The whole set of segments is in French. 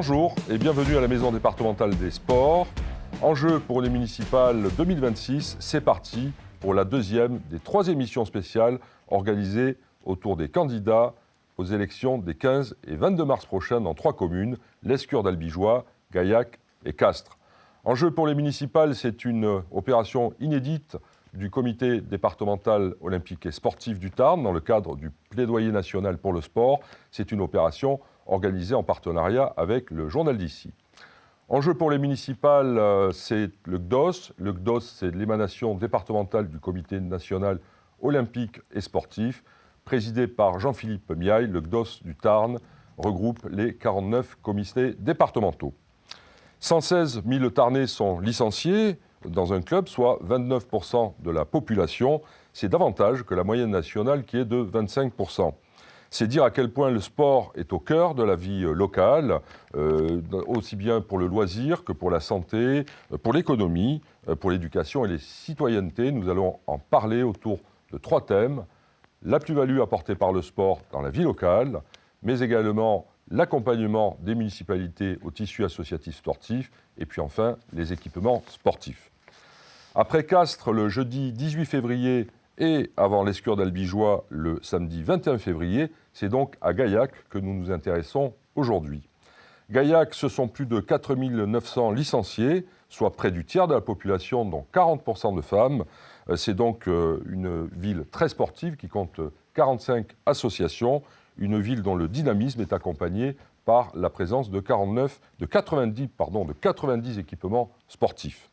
Bonjour et bienvenue à la Maison départementale des sports. Enjeu pour les municipales 2026, c'est parti pour la deuxième des trois émissions spéciales organisées autour des candidats aux élections des 15 et 22 mars prochains dans trois communes, l'Escure d'Albigeois, Gaillac et Castres. Enjeu pour les municipales, c'est une opération inédite du comité départemental olympique et sportif du Tarn dans le cadre du plaidoyer national pour le sport. C'est une opération organisée en partenariat avec le journal d'ici. Enjeu pour les municipales, c'est le CDOS. Le CDOS, c'est l'émanation départementale du comité national olympique et sportif, présidé par Jean-Philippe Miaille. Le CDOS du Tarn regroupe les 49 comités départementaux. 116 000 Tarnais sont licenciés dans un club, soit 29% de la population. C'est davantage que la moyenne nationale qui est de 25%. C'est dire à quel point le sport est au cœur de la vie locale, aussi bien pour le loisir que pour la santé, pour l'économie, pour l'éducation et les citoyennetés. Nous allons en parler autour de trois thèmes. La plus-value apportée par le sport dans la vie locale, mais également l'accompagnement des municipalités au tissu associatif sportif, et puis enfin les équipements sportifs. Après Castres le jeudi 18 février et avant l'Escure d'Albigeois le samedi 21 février, c'est donc à Gaillac que nous nous intéressons aujourd'hui. Gaillac, ce sont plus de 4 900 licenciés, soit près du tiers de la population, dont 40% de femmes. C'est donc une ville très sportive qui compte 45 associations, une ville dont le dynamisme est accompagné par la présence de 90 équipements sportifs.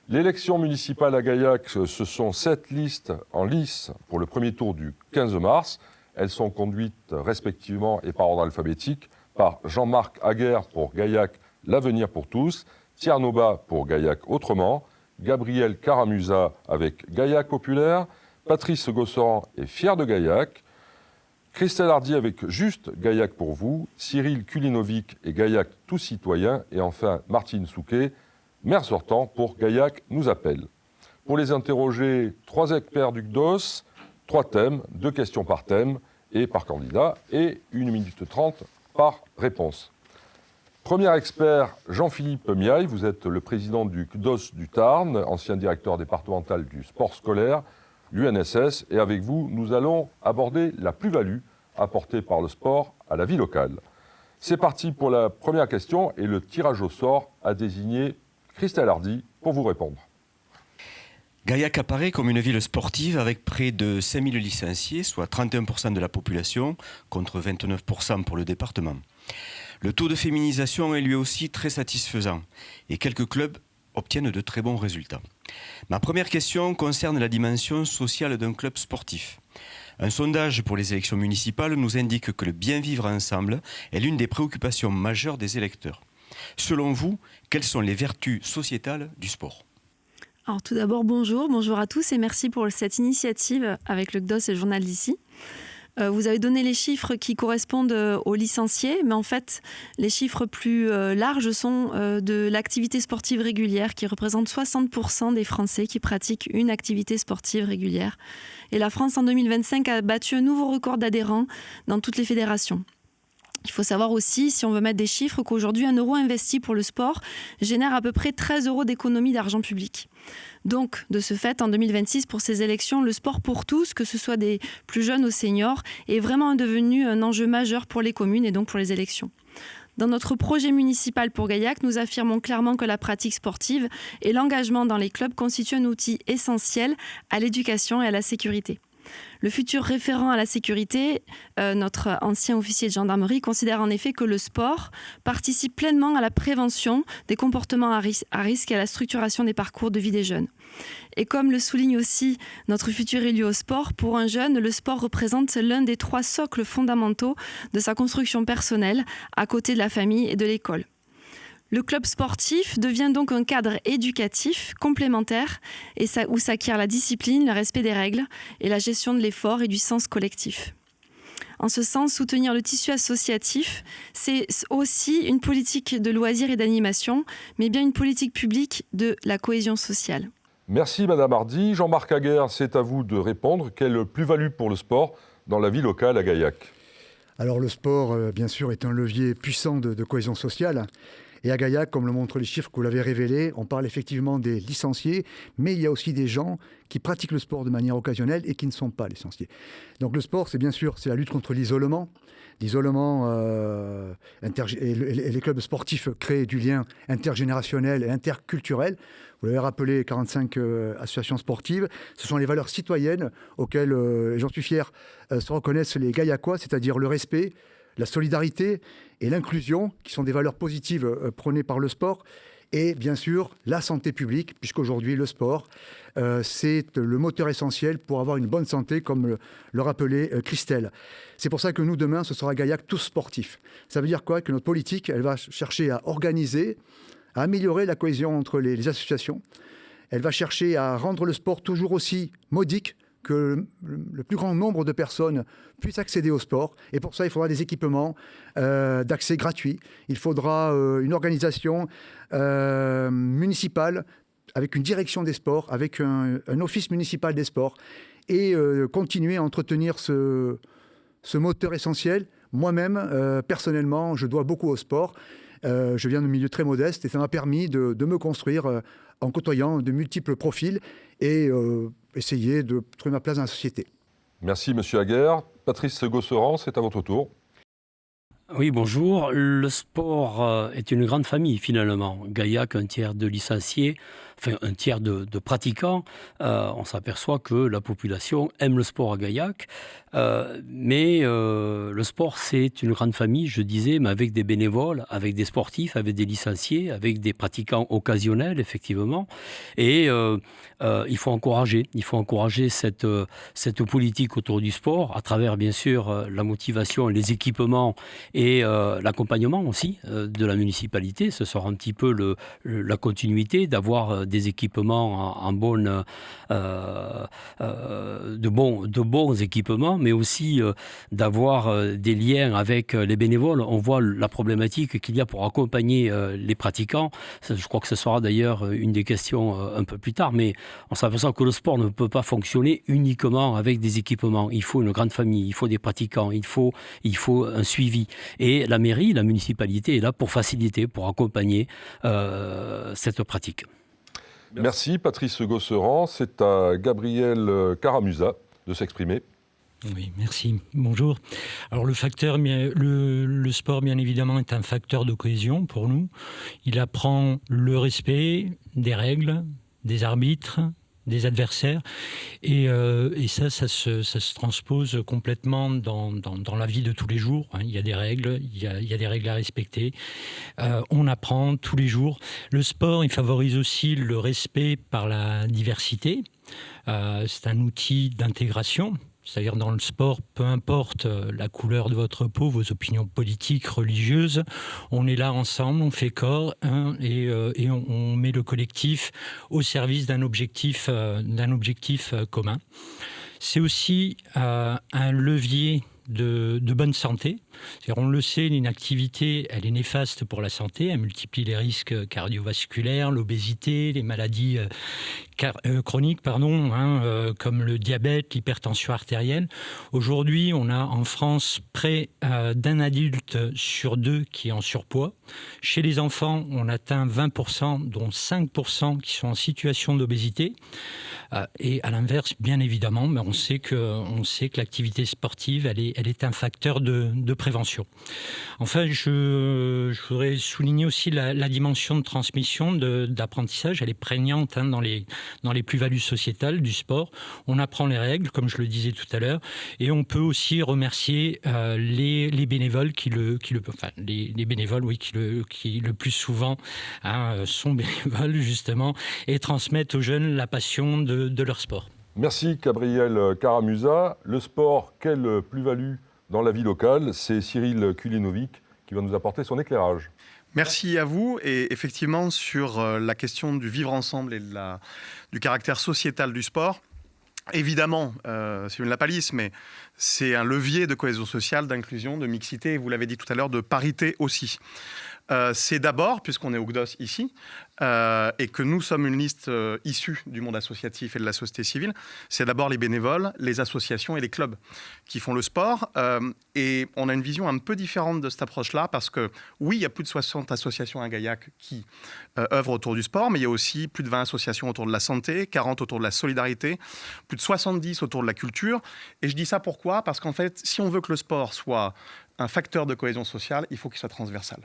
L'élection municipale à Gaillac, ce sont 7 listes en lice pour le premier tour du 15 mars. Elles sont conduites respectivement et par ordre alphabétique par Jean-Marc Aguerre pour Gaillac, l'Avenir pour tous, Thierry Nobat pour Gaillac Autrement, Gabriel Caramusa avec Gaillac Populaire, Patrice Gossoran est Fier de Gaillac, Christelle Hardy avec Juste Gaillac pour vous, Cyril Kulinovic et Gaillac Tout Citoyen, et enfin Martine Souquet, maire sortant pour Gaillac nous appelle. Pour les interroger, 3 experts du CDOS, 3 thèmes, 2 questions par thème et par candidat, et 1 minute 30 par réponse. Premier expert, Jean-Philippe Miaille, vous êtes le président du CDOS du Tarn, ancien directeur départemental du sport scolaire, l'UNSS, et avec vous, nous allons aborder la plus-value apportée par le sport à la vie locale. C'est parti pour la première question, et le tirage au sort a désigné Christelle Hardy pour vous répondre. Gaillac apparaît comme une ville sportive avec près de 5 000 licenciés, soit 31% de la population, contre 29% pour le département. Le taux de féminisation est lui aussi très satisfaisant et quelques clubs obtiennent de très bons résultats. Ma première question concerne la dimension sociale d'un club sportif. Un sondage pour les élections municipales nous indique que le bien vivre ensemble est l'une des préoccupations majeures des électeurs. Selon vous, quelles sont les vertus sociétales du sport ? Alors tout d'abord, bonjour à tous et merci pour cette initiative avec le CDOS et le journal d'ici. Vous avez donné les chiffres qui correspondent aux licenciés, mais en fait, les chiffres plus larges sont de l'activité sportive régulière qui représente 60% des Français qui pratiquent une activité sportive régulière. Et la France, en 2025, a battu un nouveau record d'adhérents dans toutes les fédérations. Il faut savoir aussi, si on veut mettre des chiffres, qu'aujourd'hui, 1 euro investi pour le sport génère à peu près 13 € d'économie d'argent public. Donc, de ce fait, en 2026, pour ces élections, le sport pour tous, que ce soit des plus jeunes aux seniors, est vraiment devenu un enjeu majeur pour les communes et donc pour les élections. Dans notre projet municipal pour Gaillac, nous affirmons clairement que la pratique sportive et l'engagement dans les clubs constituent un outil essentiel à l'éducation et à la sécurité. Le futur référent à la sécurité, notre ancien officier de gendarmerie, considère en effet que le sport participe pleinement à la prévention des comportements à risque et à la structuration des parcours de vie des jeunes. Et comme le souligne aussi notre futur élu au sport, pour un jeune, le sport représente l'un des 3 socles fondamentaux de sa construction personnelle, à côté de la famille et de l'école. Le club sportif devient donc un cadre éducatif complémentaire où s'acquiert la discipline, le respect des règles et la gestion de l'effort et du sens collectif. En ce sens, soutenir le tissu associatif, c'est aussi une politique de loisirs et d'animation, mais bien une politique publique de la cohésion sociale. Merci Madame Hardy. Jean-Marc Aguerre, c'est à vous de répondre. Quelle plus-value pour le sport dans la vie locale à Gaillac ? Alors le sport, bien sûr, est un levier puissant de cohésion sociale. Et à Gaillac, comme le montrent les chiffres que vous l'avez révélé, on parle effectivement des licenciés, mais il y a aussi des gens qui pratiquent le sport de manière occasionnelle et qui ne sont pas licenciés. Donc le sport, c'est bien sûr la lutte contre l'isolement. L'isolement et les clubs sportifs créent du lien intergénérationnel et interculturel. Vous l'avez rappelé, 45 associations sportives. Ce sont les valeurs citoyennes auxquelles, j'en suis fier, se reconnaissent les Gaillacois, c'est-à-dire le respect, la solidarité et l'inclusion, qui sont des valeurs positives prônées par le sport. Et bien sûr, la santé publique, puisqu'aujourd'hui, le sport, c'est le moteur essentiel pour avoir une bonne santé, comme le rappelait Christelle. C'est pour ça que nous, demain, ce sera Gaillac tous sportifs. Ça veut dire quoi? Que notre politique, elle va chercher à organiser, à améliorer la cohésion entre les associations. Elle va chercher à rendre le sport toujours aussi modique, que le plus grand nombre de personnes puissent accéder au sport. Et pour ça, il faudra des équipements d'accès gratuit. Il faudra une organisation municipale avec une direction des sports, avec un office municipal des sports, et continuer à entretenir ce moteur essentiel. Moi-même, personnellement, je dois beaucoup au sport. Je viens d'un milieu très modeste et ça m'a permis de me construire en côtoyant de multiples profils et essayer de trouver ma place dans la société. Merci Monsieur Aguerre. Patrice Gosseran, c'est à votre tour. Oui, bonjour. Le sport est une grande famille finalement. Gaillac, un tiers de licenciés, enfin un tiers de pratiquants. On s'aperçoit que la population aime le sport à Gaillac. Mais le sport, c'est une grande famille, je disais, mais avec des bénévoles, avec des sportifs, avec des licenciés, avec des pratiquants occasionnels, effectivement. Et il faut encourager cette politique autour du sport à travers, bien sûr, la motivation, les équipements et l'accompagnement aussi de la municipalité. Ce sera un petit peu la continuité d'avoir des équipements de bons équipements, mais aussi d'avoir des liens avec les bénévoles. On voit la problématique qu'il y a pour accompagner les pratiquants. Je crois que ce sera d'ailleurs une des questions un peu plus tard, mais on s'aperçoit que le sport ne peut pas fonctionner uniquement avec des équipements. Il faut une grande famille, il faut des pratiquants, il faut un suivi. Et la mairie, la municipalité est là pour faciliter, pour accompagner cette pratique. Merci Patrice Gosseran. C'est à Gabriel Caramusa de s'exprimer. Oui, merci. Bonjour. Alors le sport, bien évidemment, est un facteur de cohésion pour nous. Il apprend le respect des règles, des arbitres, des adversaires. Et ça se transpose complètement dans la vie de tous les jours. Il y a des règles, il y a des règles à respecter. On apprend tous les jours. Le sport, il favorise aussi le respect par la diversité. C'est un outil d'intégration. C'est-à-dire dans le sport, peu importe la couleur de votre peau, vos opinions politiques, religieuses, on est là ensemble, on fait corps et on met le collectif au service d'un objectif commun. C'est aussi un levier de bonne santé. C'est-à-dire, on le sait, l'inactivité, elle est néfaste pour la santé, elle multiplie les risques cardiovasculaires, l'obésité, les maladies chroniques, comme le diabète, l'hypertension artérielle. Aujourd'hui, on a en France près d'un adulte sur 2 qui est en surpoids. Chez les enfants, on atteint 20%, dont 5% qui sont en situation d'obésité. Et à l'inverse, bien évidemment, on sait que l'activité sportive, elle est un facteur de prévention. Enfin, je voudrais souligner aussi la dimension de transmission, d'apprentissage. Elle est prégnante dans les plus-values sociétales du sport. On apprend les règles, comme je le disais tout à l'heure, et on peut aussi remercier les bénévoles qui le plus souvent sont bénévoles justement et transmettent aux jeunes la passion de leur sport. Merci Gabriel Caramusa. Le sport, quelle plus-value dans la vie locale? C'est Cyril Kulinovic qui va nous apporter son éclairage. Merci à vous. Et effectivement, sur la question du vivre ensemble et du caractère sociétal du sport, évidemment, c'est une lapalisse, mais c'est un levier de cohésion sociale, d'inclusion, de mixité, et vous l'avez dit tout à l'heure, de parité aussi. C'est d'abord, puisqu'on est au GDOS ici, et que nous sommes une liste issue du monde associatif et de la société civile, c'est d'abord les bénévoles, les associations et les clubs qui font le sport. Et on a une vision un peu différente de cette approche-là, parce que oui, il y a plus de 60 associations à Gaillac qui œuvrent autour du sport, mais il y a aussi plus de 20 associations autour de la santé, 40 autour de la solidarité, plus de 70 autour de la culture. Et je dis ça pourquoi ? Parce qu'en fait, si on veut que le sport soit un facteur de cohésion sociale, il faut qu'il soit transversal.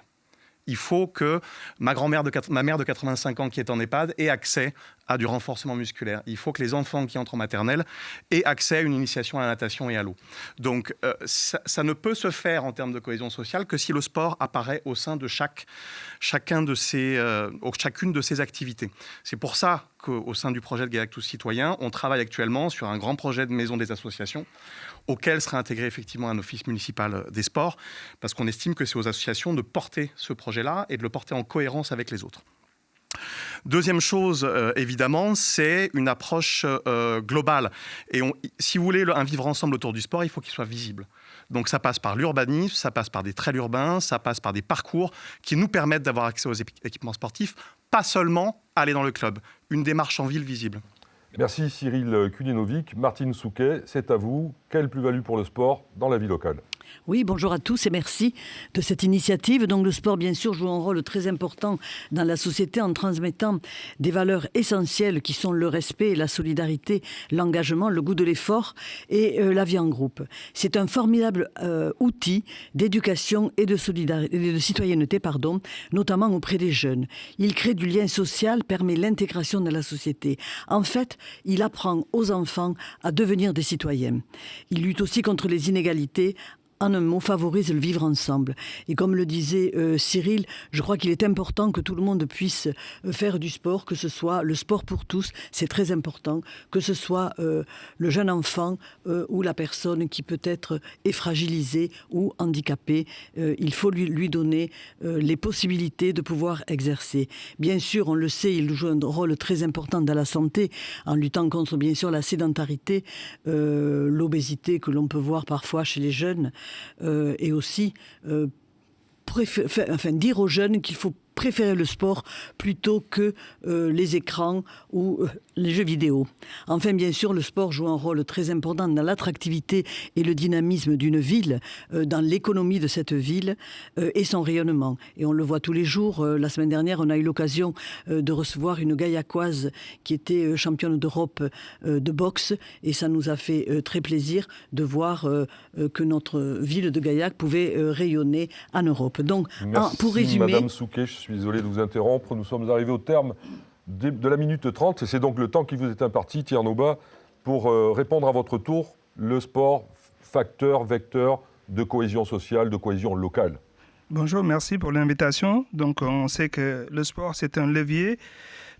Il faut que ma mère de 85 ans qui est en EHPAD ait accès à du renforcement musculaire. Il faut que les enfants qui entrent en maternelle aient accès à une initiation à la natation et à l'eau. Donc ça ne peut se faire en termes de cohésion sociale que si le sport apparaît au sein de chacune de ces activités. C'est pour ça qu'au sein du projet de Gaillac Tous Citoyens, on travaille actuellement sur un grand projet de maison des associations auquel sera intégré effectivement un office municipal des sports, parce qu'on estime que c'est aux associations de porter ce projet-là et de le porter en cohérence avec les autres. Deuxième chose, évidemment, c'est une approche globale. Et si vous voulez un vivre ensemble autour du sport, il faut qu'il soit visible. Donc ça passe par l'urbanisme, ça passe par des trails urbains, ça passe par des parcours qui nous permettent d'avoir accès aux équipements sportifs, pas seulement aller dans le club, une démarche en ville visible. Merci Cyril Kulinovic. Martine Souquet, c'est à vous. Quelle plus-value pour le sport dans la vie locale ? Oui, bonjour à tous et merci de cette initiative. Donc le sport, bien sûr, joue un rôle très important dans la société en transmettant des valeurs essentielles qui sont le respect, la solidarité, l'engagement, le goût de l'effort et la vie en groupe. C'est un formidable outil d'éducation et de citoyenneté, notamment auprès des jeunes. Il crée du lien social, permet l'intégration dans la société. En fait, il apprend aux enfants à devenir des citoyens. Il lutte aussi contre les inégalités. En un mot, favorise le vivre ensemble. Et comme le disait Cyril, je crois qu'il est important que tout le monde puisse faire du sport, que ce soit le sport pour tous, c'est très important, que ce soit le jeune enfant ou la personne qui peut-être est fragilisée ou handicapée. Il faut lui donner les possibilités de pouvoir exercer. Bien sûr, on le sait, il joue un rôle très important dans la santé, en luttant contre, bien sûr, la sédentarité, l'obésité que l'on peut voir parfois chez les jeunes. Et aussi dire aux jeunes qu'il faut préférer le sport plutôt que les écrans ou les jeux vidéo. Enfin, bien sûr, le sport joue un rôle très important dans l'attractivité et le dynamisme d'une ville, dans l'économie de cette ville et son rayonnement. Et on le voit tous les jours. La semaine dernière, on a eu l'occasion de recevoir une Gaillacoise qui était championne d'Europe de boxe et ça nous a fait très plaisir de voir que notre ville de Gaillac pouvait rayonner en Europe. Donc, merci, pour résumer... Madame Souquet, je suis désolé de vous interrompre. Nous sommes arrivés au terme de la minute 30 et c'est donc le temps qui vous est imparti, Thierry Nobat, pour répondre à votre tour. Le sport, facteur, vecteur de cohésion sociale, de cohésion locale. Bonjour, merci pour l'invitation. Donc on sait que le sport, c'est un levier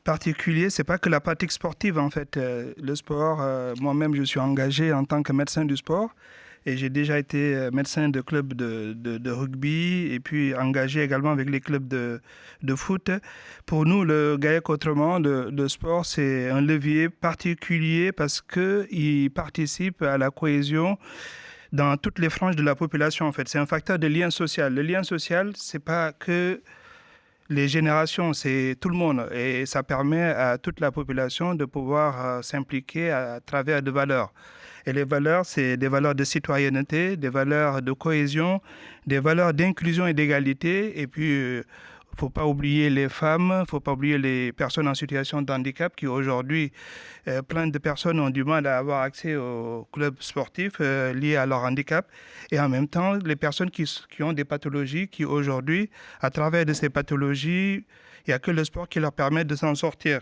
particulier. C'est pas que la pratique sportive, en fait. Le sport, moi-même, je suis engagé en tant que médecin du sport. Et j'ai déjà été médecin de club de rugby et puis engagé également avec les clubs de foot. Pour nous, le Gaillac Autrement, le sport, c'est un levier particulier parce qu'il participe à la cohésion dans toutes les franges de la population, en fait. C'est un facteur de lien social. Le lien social, c'est pas que les générations, c'est tout le monde. Et ça permet à toute la population de pouvoir s'impliquer à travers des valeurs. Et les valeurs, c'est des valeurs de citoyenneté, des valeurs de cohésion, des valeurs d'inclusion et d'égalité. Et puis, il ne faut pas oublier les femmes, il ne faut pas oublier les personnes en situation de handicap qui aujourd'hui, plein de personnes ont du mal à avoir accès aux clubs sportifs liés à leur handicap. Et en même temps, les personnes qui ont des pathologies qui aujourd'hui, à travers de ces pathologies, il n'y a que le sport qui leur permet de s'en sortir.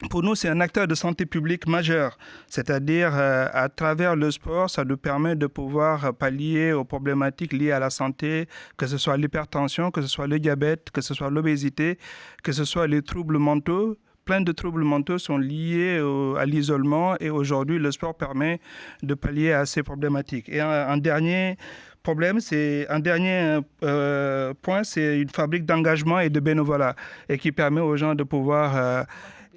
Pour nous, c'est un acteur de santé publique majeur, c'est-à-dire à travers le sport, ça nous permet de pouvoir pallier aux problématiques liées à la santé, que ce soit l'hypertension, que ce soit le diabète, que ce soit l'obésité, que ce soit les troubles mentaux. Plein de troubles mentaux sont liés à l'isolement et aujourd'hui, le sport permet de pallier à ces problématiques. Et un dernier point, c'est une fabrique d'engagement et de bénévolat et qui permet aux gens de pouvoir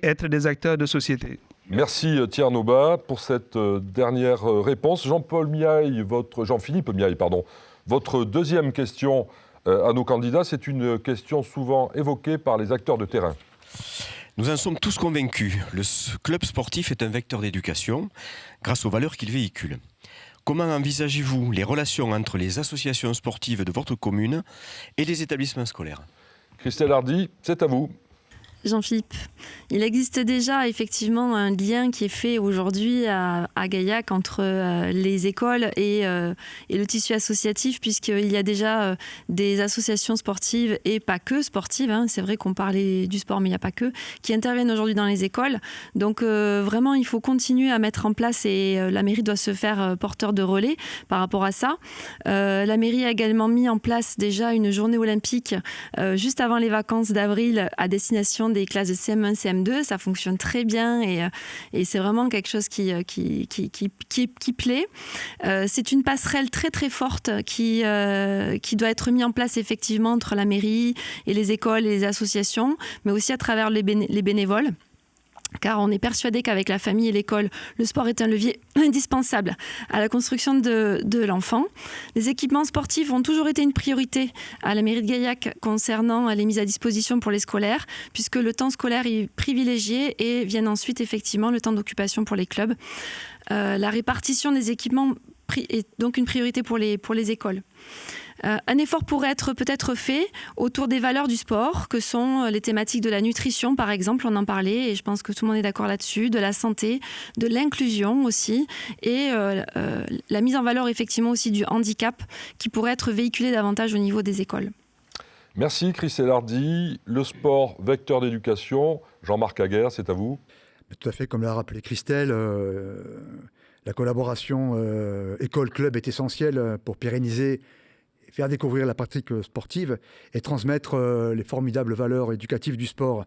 être des acteurs de société. Merci Thierry Nobat pour cette dernière réponse. Jean-Philippe Miaille, votre deuxième question à nos candidats. C'est une question souvent évoquée par les acteurs de terrain. Nous en sommes tous convaincus. Le club sportif est un vecteur d'éducation grâce aux valeurs qu'il véhicule. Comment envisagez-vous les relations entre les associations sportives de votre commune et les établissements scolaires ? Christelle Hardy, c'est à vous. Jean-Philippe, il existe déjà effectivement un lien qui est fait aujourd'hui à Gaillac entre les écoles et le tissu associatif, puisqu'il y a déjà des associations sportives et pas que sportives, hein, c'est vrai qu'on parlait du sport mais il n'y a pas que, qui interviennent aujourd'hui dans les écoles. Donc vraiment il faut continuer à mettre en place et la mairie doit se faire porteur de relais par rapport à ça. La mairie a également mis en place déjà une journée olympique juste avant les vacances d'avril à destination des classes de CM1, CM2, ça fonctionne très bien et c'est vraiment quelque chose qui plaît. C'est une passerelle très très forte qui doit être mise en place effectivement entre la mairie et les écoles et les associations, mais aussi à travers les bénévoles. Car on est persuadé qu'avec la famille et l'école, le sport est un levier indispensable à la construction de l'enfant. Les équipements sportifs ont toujours été une priorité à la mairie de Gaillac concernant les mises à disposition pour les scolaires, puisque le temps scolaire est privilégié et vient ensuite effectivement le temps d'occupation pour les clubs. La répartition des équipements est donc une priorité pour les écoles. Un effort pourrait être peut-être fait autour des valeurs du sport, que sont les thématiques de la nutrition, par exemple, on en parlait, et je pense que tout le monde est d'accord là-dessus, de la santé, de l'inclusion aussi, et la mise en valeur effectivement aussi du handicap, qui pourrait être véhiculé davantage au niveau des écoles. Merci Christelle Hardy. Le sport, vecteur d'éducation. Jean-Marc Aguerre, c'est à vous. Tout à fait, comme l'a rappelé Christelle, la collaboration école-club est essentielle pour pérenniser, faire découvrir la pratique sportive et transmettre les formidables valeurs éducatives du sport.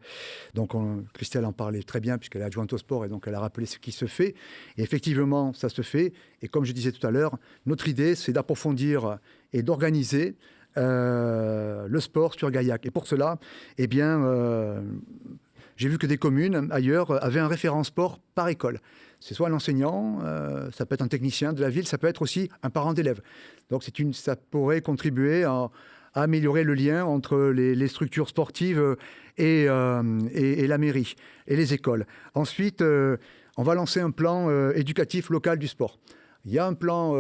Donc Christelle en parlait très bien puisqu'elle est adjointe au sport et donc elle a rappelé ce qui se fait. Et effectivement, ça se fait. Et comme je disais tout à l'heure, notre idée, c'est d'approfondir et d'organiser le sport sur Gaillac. Et pour cela, eh bien, j'ai vu que des communes ailleurs avaient un référent sport par école. C'est soit un enseignant, ça peut être un technicien de la ville, ça peut être aussi un parent d'élève. Donc ça pourrait contribuer à améliorer le lien entre les structures sportives et la mairie et les écoles. Ensuite, on va lancer un plan éducatif local du sport. Il y a un plan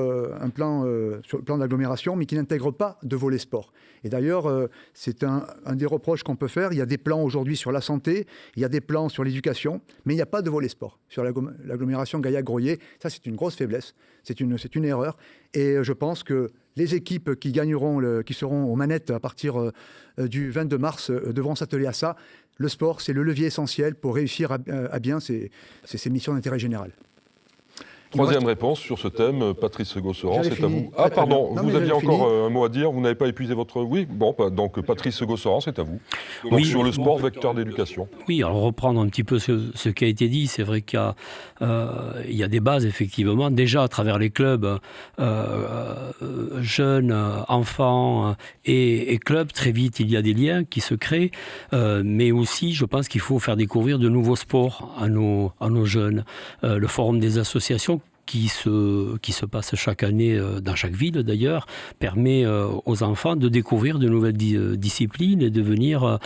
sur le plan d'agglomération, mais qui n'intègre pas de volet sport. Et d'ailleurs, c'est un des reproches qu'on peut faire. Il y a des plans aujourd'hui sur la santé, il y a des plans sur l'éducation, mais il n'y a pas de volet sport. Sur l'agglomération Gaillac-Groyer, ça c'est une grosse faiblesse, c'est une erreur. Et je pense que les équipes qui seront aux manettes à partir du 22 mars devront s'atteler à ça. Le sport, c'est le levier essentiel pour réussir à bien ces missions d'intérêt général. Troisième réponse sur ce thème, Patrice Gosseran, c'est à vous. Ah pardon, non, vous aviez encore un mot à dire, vous n'avez pas épuisé votre... Oui, bon, donc Patrice Gosseran, c'est à vous. Donc oui, sur le sport, vecteur d'éducation. Oui, alors reprendre un petit peu ce qui a été dit, c'est vrai qu'il y a des bases, effectivement, déjà à travers les clubs, jeunes, enfants et clubs, très vite il y a des liens qui se créent, mais aussi je pense qu'il faut faire découvrir de nouveaux sports à nos jeunes. Le forum des associations qui se passe chaque année dans chaque ville d'ailleurs, permet aux enfants de découvrir de nouvelles disciplines et de venir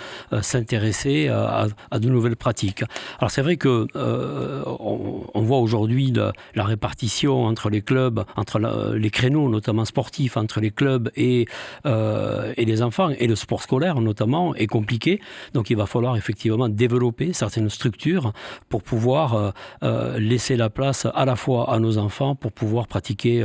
s'intéresser à de nouvelles pratiques. Alors c'est vrai que on voit aujourd'hui la répartition entre les clubs, entre les créneaux notamment sportifs, entre les clubs et les enfants, et le sport scolaire notamment, est compliqué. Donc il va falloir effectivement développer certaines structures pour pouvoir laisser la place à la fois à nos enfants pour pouvoir pratiquer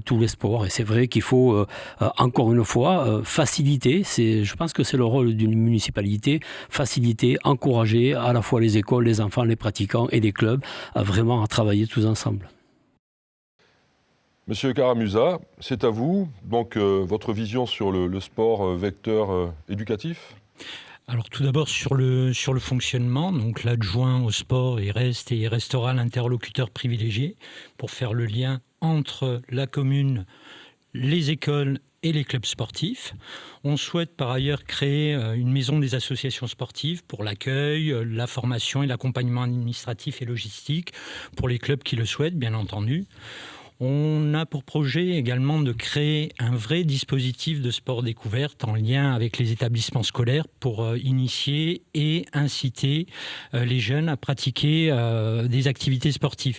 tous les sports. Et c'est vrai qu'il faut, encore une fois, faciliter. Je pense que c'est le rôle d'une municipalité, faciliter, encourager à la fois les écoles, les enfants, les pratiquants et les clubs à vraiment travailler tous ensemble. Monsieur Caramusa, c'est à vous. Donc, votre vision sur le sport vecteur éducatif ? Alors tout d'abord sur le fonctionnement, donc l'adjoint au sport il restera l'interlocuteur privilégié pour faire le lien entre la commune, les écoles et les clubs sportifs. On souhaite par ailleurs créer une maison des associations sportives pour l'accueil, la formation et l'accompagnement administratif et logistique pour les clubs qui le souhaitent, bien entendu. On a pour projet également de créer un vrai dispositif de sport découverte en lien avec les établissements scolaires pour initier et inciter les jeunes à pratiquer des activités sportives.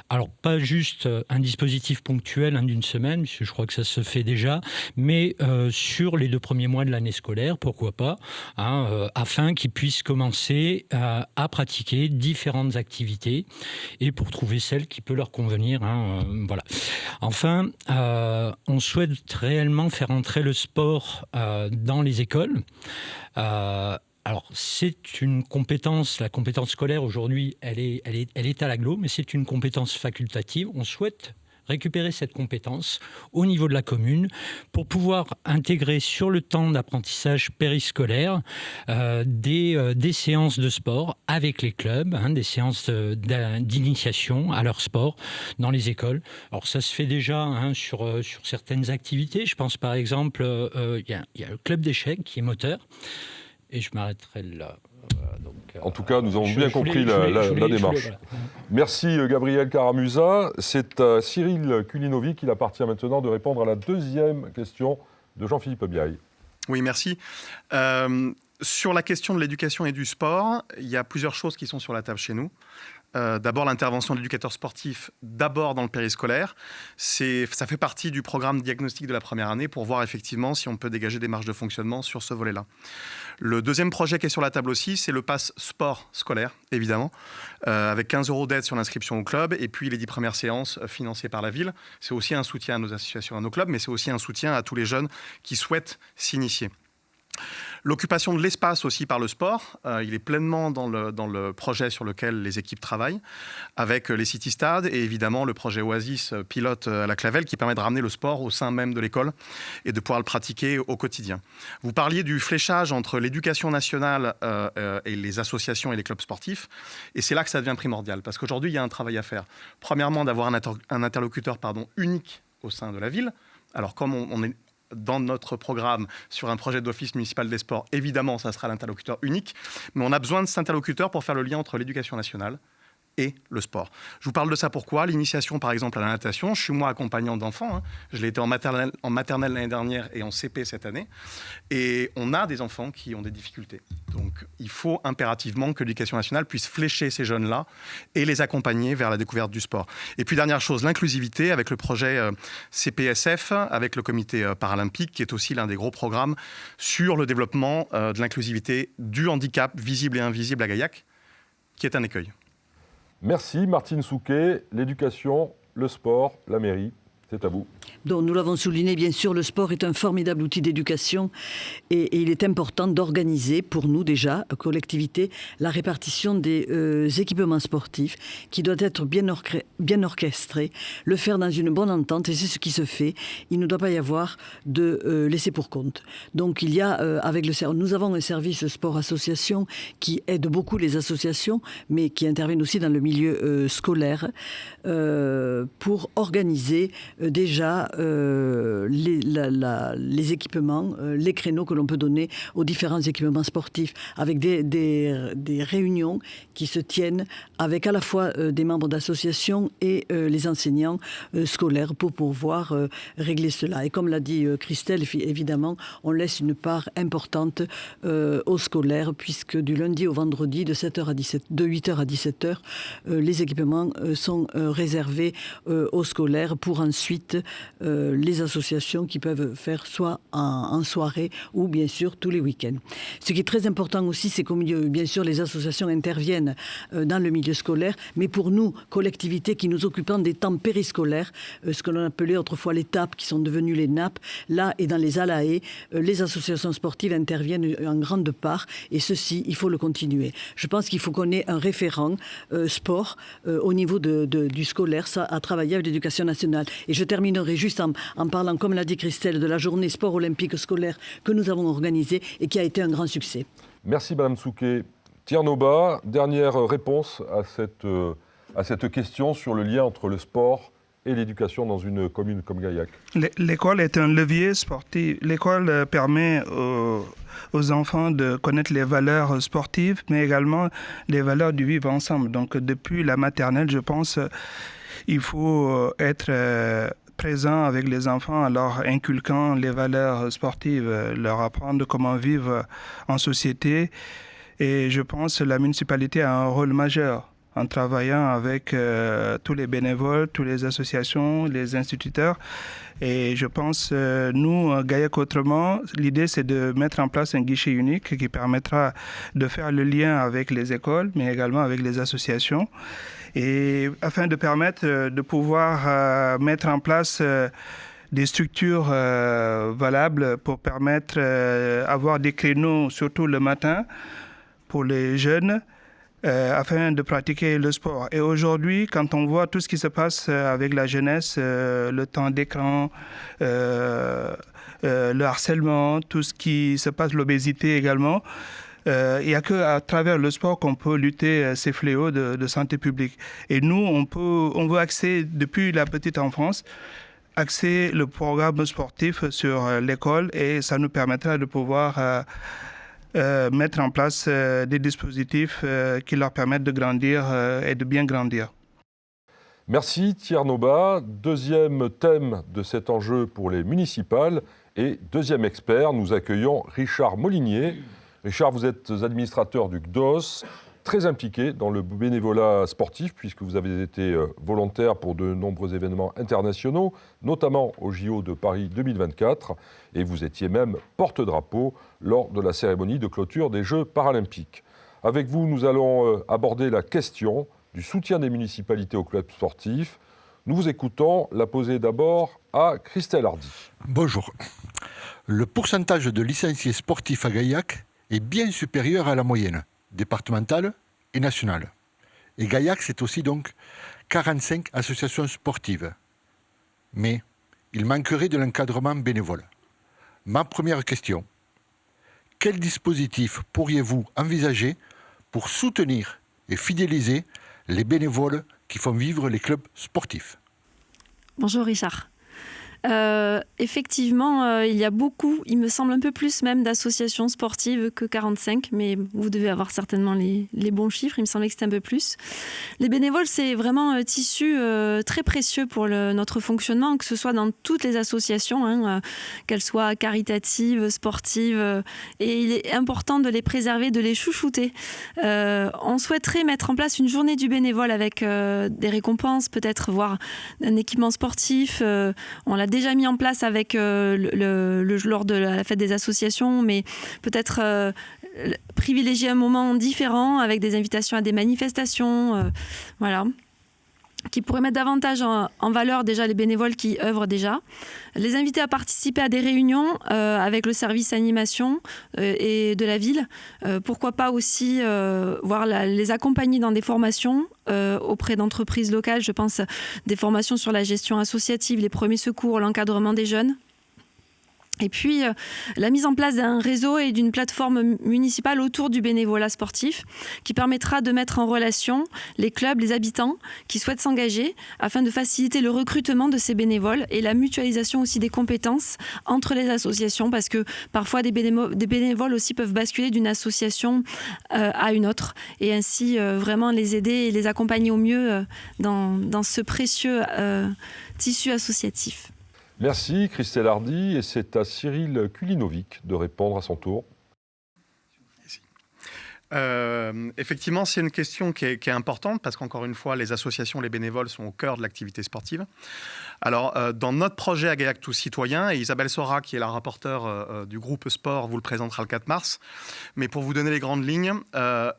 Alors pas juste un dispositif ponctuel d'une semaine, puisque je crois que ça se fait déjà, mais sur les 2 premiers mois de l'année scolaire, pourquoi pas, afin qu'ils puissent commencer à pratiquer différentes activités et pour trouver celle qui peut leur convenir. Voilà. Enfin, on souhaite réellement faire entrer le sport dans les écoles. Alors, c'est une compétence, la compétence scolaire aujourd'hui, elle est à l'agglo, mais c'est une compétence facultative. On souhaite récupérer cette compétence au niveau de la commune pour pouvoir intégrer sur le temps d'apprentissage périscolaire des séances de sport avec les clubs, des séances d'initiation à leur sport dans les écoles. Alors ça se fait déjà sur certaines activités. Je pense par exemple, il y a le club d'échecs qui est moteur. Et je m'arrêterai là. Voilà, donc, en tout cas, nous avons bien compris la démarche. Voilà. Merci Gabriel Caramusa. C'est à Cyril Kulinovic qu'il appartient maintenant de répondre à la deuxième question de Jean-Philippe Biaille. Oui, merci. Sur la question de l'éducation et du sport, il y a plusieurs choses qui sont sur la table chez nous. D'abord, l'intervention de l'éducateur sportif, d'abord dans le périscolaire. Ça fait partie du programme diagnostic de la première année pour voir effectivement si on peut dégager des marges de fonctionnement sur ce volet-là. Le deuxième projet qui est sur la table aussi, c'est le pass sport scolaire, évidemment, avec 15 € d'aide sur l'inscription au club et puis les 10 premières séances financées par la ville. C'est aussi un soutien à nos associations, à nos clubs, mais c'est aussi un soutien à tous les jeunes qui souhaitent s'initier. L'occupation de l'espace aussi par le sport, il est pleinement dans le projet sur lequel les équipes travaillent, avec les city-stades et évidemment le projet Oasis pilote à la Clavel qui permet de ramener le sport au sein même de l'école et de pouvoir le pratiquer au quotidien. Vous parliez du fléchage entre l'éducation nationale et les associations et les clubs sportifs, et c'est là que ça devient primordial, parce qu'aujourd'hui il y a un travail à faire. Premièrement, d'avoir un interlocuteur unique au sein de la ville. Alors comme on est dans notre programme sur un projet d'office municipal des sports, évidemment, ça sera l'interlocuteur unique, mais on a besoin de cet interlocuteur pour faire le lien entre l'éducation nationale et le sport. Je vous parle de ça pourquoi ? L'initiation, par exemple, à la natation. Je suis moi accompagnant d'enfants. Je l'ai été en maternelle l'année dernière et en CP cette année. Et on a des enfants qui ont des difficultés. Donc, il faut impérativement que l'éducation nationale puisse flécher ces jeunes-là et les accompagner vers la découverte du sport. Et puis, dernière chose, l'inclusivité avec le projet CPSF, avec le comité paralympique, qui est aussi l'un des gros programmes sur le développement de l'inclusivité du handicap visible et invisible à Gaillac, qui est un écueil. Merci Martine Souquet. L'éducation, le sport, la mairie, c'est à vous. Donc, nous l'avons souligné, bien sûr, le sport est un formidable outil d'éducation et il est important d'organiser, pour nous déjà, collectivité, la répartition des équipements sportifs qui doit être bien orchestré, le faire dans une bonne entente et c'est ce qui se fait. Il ne doit pas y avoir de laisser pour compte. Donc il y a, nous avons un service sport association qui aide beaucoup les associations, mais qui interviennent aussi dans le milieu scolaire pour organiser déjà les équipements, les créneaux que l'on peut donner aux différents équipements sportifs, avec des réunions qui se tiennent avec à la fois des membres d'associations et les enseignants scolaires pour pouvoir régler cela. Et comme l'a dit Christelle, évidemment, on laisse une part importante aux scolaires, puisque du lundi au vendredi, de 8h à 17h, les équipements sont réservés aux scolaires pour ensuite les associations qui peuvent faire soit en soirée ou bien sûr tous les week-ends. Ce qui est très important aussi, c'est que bien sûr les associations interviennent dans le milieu scolaire, mais pour nous, collectivités qui nous occupons des temps périscolaires, ce que l'on appelait autrefois les TAP, qui sont devenus les NAP, là et dans les ALAE, les associations sportives interviennent en grande part et ceci, il faut le continuer. Je pense qu'il faut qu'on ait un référent sport au niveau du scolaire, ça à travailler avec l'éducation nationale. Et je terminerai juste en parlant, comme l'a dit Christelle, de la journée sport olympique scolaire que nous avons organisée et qui a été un grand succès. Merci Madame Souquet. Tiernoba, dernière réponse à cette question sur le lien entre le sport et l'éducation dans une commune comme Gaillac. L'école est un levier sportif. L'école permet aux enfants de connaître les valeurs sportives, mais également les valeurs du vivre ensemble. Donc depuis la maternelle, je pense, il faut être présent avec les enfants en leur inculquant les valeurs sportives, leur apprendre comment vivre en société. Et je pense que la municipalité a un rôle majeur en travaillant avec tous les bénévoles, toutes les associations, les instituteurs. Et je pense, nous, Gaillac Autrement, l'idée c'est de mettre en place un guichet unique qui permettra de faire le lien avec les écoles, mais également avec les associations. Et afin de permettre de pouvoir mettre en place des structures valables pour permettre d'avoir des créneaux, surtout le matin, pour les jeunes, afin de pratiquer le sport. Et aujourd'hui, quand on voit tout ce qui se passe avec la jeunesse, le temps d'écran, le harcèlement, tout ce qui se passe, l'obésité également, il n'y a qu'à travers le sport qu'on peut lutter ces fléaux de santé publique. Et nous, on veut axer, depuis la petite enfance, axer le programme sportif sur l'école et ça nous permettra de pouvoir mettre en place des dispositifs qui leur permettent de grandir et de bien grandir. Merci Thierry Nobat. Deuxième thème de cet enjeu pour les municipales et deuxième expert, nous accueillons Richard Molinier. Richard, vous êtes administrateur du CDOS, très impliqué dans le bénévolat sportif puisque vous avez été volontaire pour de nombreux événements internationaux, notamment au JO de Paris 2024, et vous étiez même porte-drapeau lors de la cérémonie de clôture des Jeux paralympiques. Avec vous, nous allons aborder la question du soutien des municipalités aux clubs sportifs. Nous vous écoutons, la poser d'abord à Christelle Hardy. Bonjour. Le pourcentage de licenciés sportifs à Gaillac est bien supérieur à la moyenne départementale et nationale. Et Gaillac, c'est aussi donc 45 associations sportives. Mais il manquerait de l'encadrement bénévole. Ma première question, quel dispositif pourriez-vous envisager pour soutenir et fidéliser les bénévoles qui font vivre les clubs sportifs? Bonjour Richard. Effectivement, il y a beaucoup, il me semble un peu plus même d'associations sportives que 45, mais vous devez avoir certainement les bons chiffres, il me semblait que c'était un peu plus. Les bénévoles, c'est vraiment un tissu très précieux pour notre fonctionnement, que ce soit dans toutes les associations, qu'elles soient caritatives, sportives, et il est important de les préserver, de les chouchouter. On souhaiterait mettre en place une journée du bénévole avec des récompenses, peut-être voir un équipement sportif, on l'a déjà mis en place avec lors de la fête des associations, mais peut-être privilégier un moment différent avec des invitations à des manifestations, voilà, qui pourraient mettre davantage en valeur déjà les bénévoles qui œuvrent déjà, les inviter à participer à des réunions avec le service animation et de la ville, pourquoi pas aussi les accompagner dans des formations auprès d'entreprises locales, je pense des formations sur la gestion associative, les premiers secours, l'encadrement des jeunes. Et puis, la mise en place d'un réseau et d'une plateforme municipale autour du bénévolat sportif qui permettra de mettre en relation les clubs, les habitants qui souhaitent s'engager afin de faciliter le recrutement de ces bénévoles et la mutualisation aussi des compétences entre les associations parce que parfois des bénévoles aussi peuvent basculer d'une association à une autre et ainsi vraiment les aider et les accompagner au mieux dans ce précieux tissu associatif. Merci Christelle Hardy, et c'est à Cyril Kulinovic de répondre à son tour. Effectivement, c'est une question qui est importante parce qu'encore une fois, les associations, les bénévoles sont au cœur de l'activité sportive. Alors, dans notre projet à Gaillac Tous Citoyens, et Isabelle Sora, qui est la rapporteure du groupe sport, vous le présentera le 4 mars. Mais pour vous donner les grandes lignes,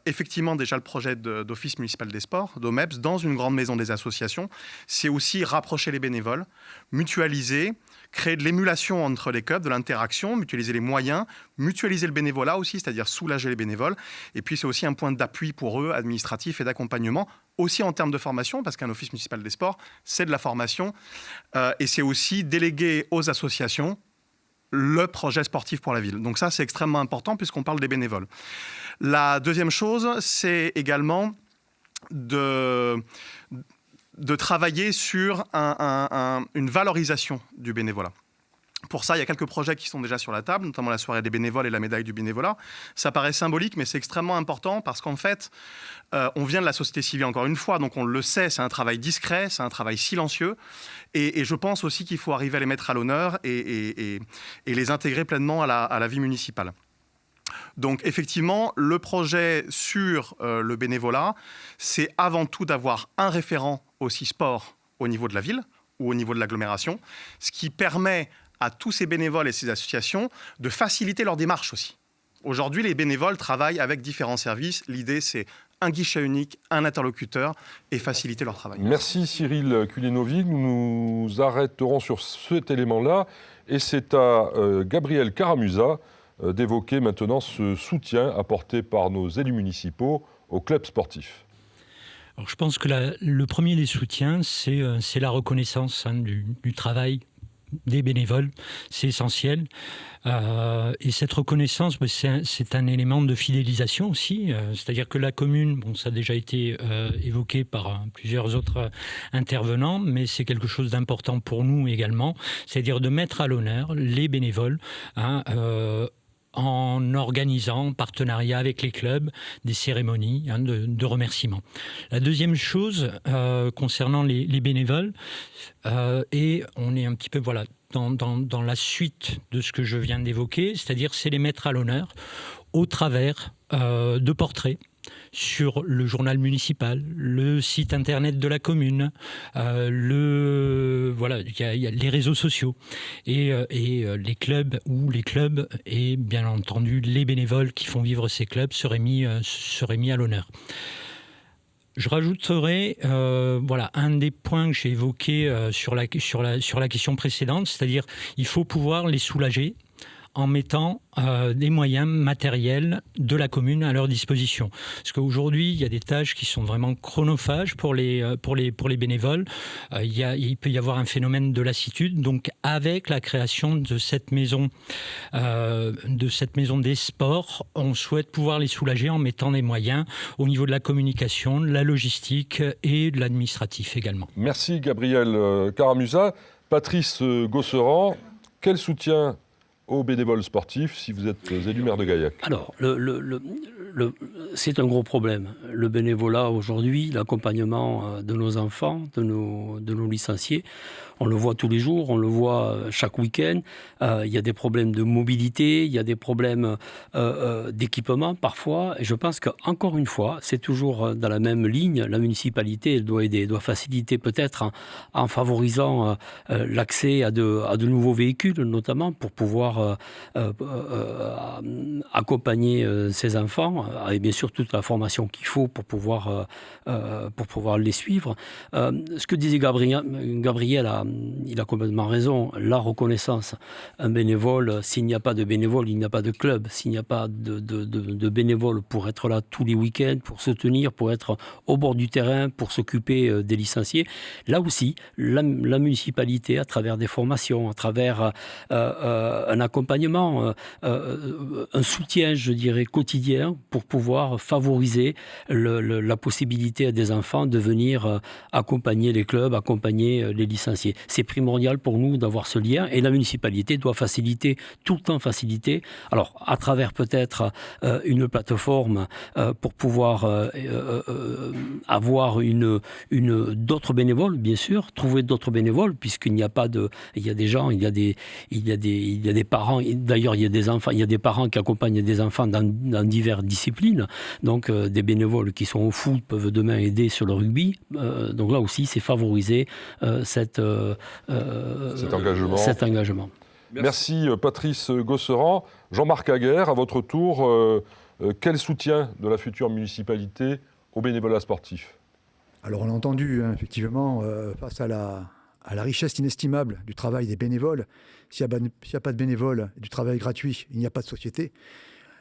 effectivement, déjà le projet d'Office municipal des sports, d'OMEPS, dans une grande maison des associations, c'est aussi rapprocher les bénévoles, mutualiser, créer de l'émulation entre les clubs, de l'interaction, mutualiser les moyens, mutualiser le bénévolat aussi, c'est-à-dire soulager les bénévoles. Et puis, c'est aussi un point d'appui pour eux, administratif et d'accompagnement, aussi en termes de formation, parce qu'un office municipal des sports, c'est de la formation. Et c'est aussi déléguer aux associations le projet sportif pour la ville. Donc ça, c'est extrêmement important puisqu'on parle des bénévoles. La deuxième chose, c'est également de travailler sur une valorisation du bénévolat. Pour ça, il y a quelques projets qui sont déjà sur la table, notamment la soirée des bénévoles et la médaille du bénévolat. Ça paraît symbolique, mais c'est extrêmement important parce qu'en fait, on vient de la société civile encore une fois, donc on le sait, c'est un travail discret, c'est un travail silencieux. Et je pense aussi qu'il faut arriver à les mettre à l'honneur et les intégrer pleinement à la vie municipale. Donc effectivement, le projet sur le bénévolat, c'est avant tout d'avoir un référent aussi sport au niveau de la ville ou au niveau de l'agglomération, ce qui permet à tous ces bénévoles et ces associations de faciliter leur démarche aussi. Aujourd'hui, les bénévoles travaillent avec différents services. L'idée, c'est un guichet unique, un interlocuteur et faciliter leur travail. Merci Cyril Kulinovic. Nous nous arrêterons sur cet élément-là. Et c'est à Gabriel Caramusa d'évoquer maintenant ce soutien apporté par nos élus municipaux aux clubs sportifs. Alors, je pense que le premier des soutiens, c'est la reconnaissance du travail des bénévoles, c'est essentiel. Et cette reconnaissance, c'est un élément de fidélisation aussi. C'est-à-dire que la commune, ça a déjà été évoqué par plusieurs autres intervenants, mais c'est quelque chose d'important pour nous également. C'est-à-dire de mettre à l'honneur les bénévoles, en organisant en partenariat avec les clubs des cérémonies de remerciement. La deuxième chose concernant les bénévoles, et on est un petit peu dans la suite de ce que je viens d'évoquer, c'est-à-dire c'est les mettre à l'honneur au travers de portraits sur le journal municipal, le site internet de la commune, il y a les réseaux sociaux et les clubs et bien entendu les bénévoles qui font vivre ces clubs seraient mis à l'honneur. Je rajouterai un des points que j'ai évoqué sur la question précédente, c'est-à-dire il faut pouvoir les soulager en mettant des moyens matériels de la commune à leur disposition. Parce qu'aujourd'hui, il y a des tâches qui sont vraiment chronophages pour les bénévoles. Il peut y avoir un phénomène de lassitude. Donc, avec la création de cette maison des sports, on souhaite pouvoir les soulager en mettant des moyens au niveau de la communication, de la logistique et de l'administratif également. Merci Gabriel Caramusa. Patrice Gosseran, quel soutien aux bénévoles sportifs si vous êtes élu maire de Gaillac? Alors, c'est un gros problème. Le bénévolat aujourd'hui, l'accompagnement de nos enfants, de nos licenciés, on le voit tous les jours, on le voit chaque week-end. Il y a des problèmes de mobilité, il y a des problèmes d'équipement parfois. Et je pense qu'encore une fois, c'est toujours dans la même ligne. La municipalité, elle doit aider, elle doit faciliter peut-être en favorisant l'accès à de nouveaux véhicules, notamment pour pouvoir accompagner ces enfants, et bien sûr toute la formation qu'il faut pour pouvoir les suivre. Ce que disait Gabriel il a complètement raison. La reconnaissance, un bénévole, s'il n'y a pas de bénévole, il n'y a pas de club. S'il n'y a pas de bénévole pour être là tous les week-ends, pour soutenir, pour être au bord du terrain, pour s'occuper des licenciés, là aussi, la municipalité, à travers des formations, à travers un accompagnement, un soutien, je dirais, quotidien pour pouvoir favoriser la possibilité à des enfants de venir accompagner les clubs, accompagner les licenciés. C'est primordial pour nous d'avoir ce lien et la municipalité doit faciliter, tout le temps faciliter. Alors, à travers peut-être une plateforme pour pouvoir avoir d'autres bénévoles, bien sûr, trouver d'autres bénévoles, puisqu'il n'y a pas de... Il y a des gens, il y a des parents, d'ailleurs il y a des enfants, il y a des parents qui accompagnent des enfants dans diverses disciplines. Donc, des bénévoles qui sont au foot peuvent demain aider sur le rugby. Donc là aussi, c'est favoriser cet engagement. Merci Patrice Gosseran. Jean-Marc Aguerre, à votre tour, quel soutien de la future municipalité au bénévolat sportif? Alors on l'a entendu, effectivement, face à la richesse inestimable du travail des bénévoles, s'il n'y a pas de bénévoles, du travail gratuit, il n'y a pas de société.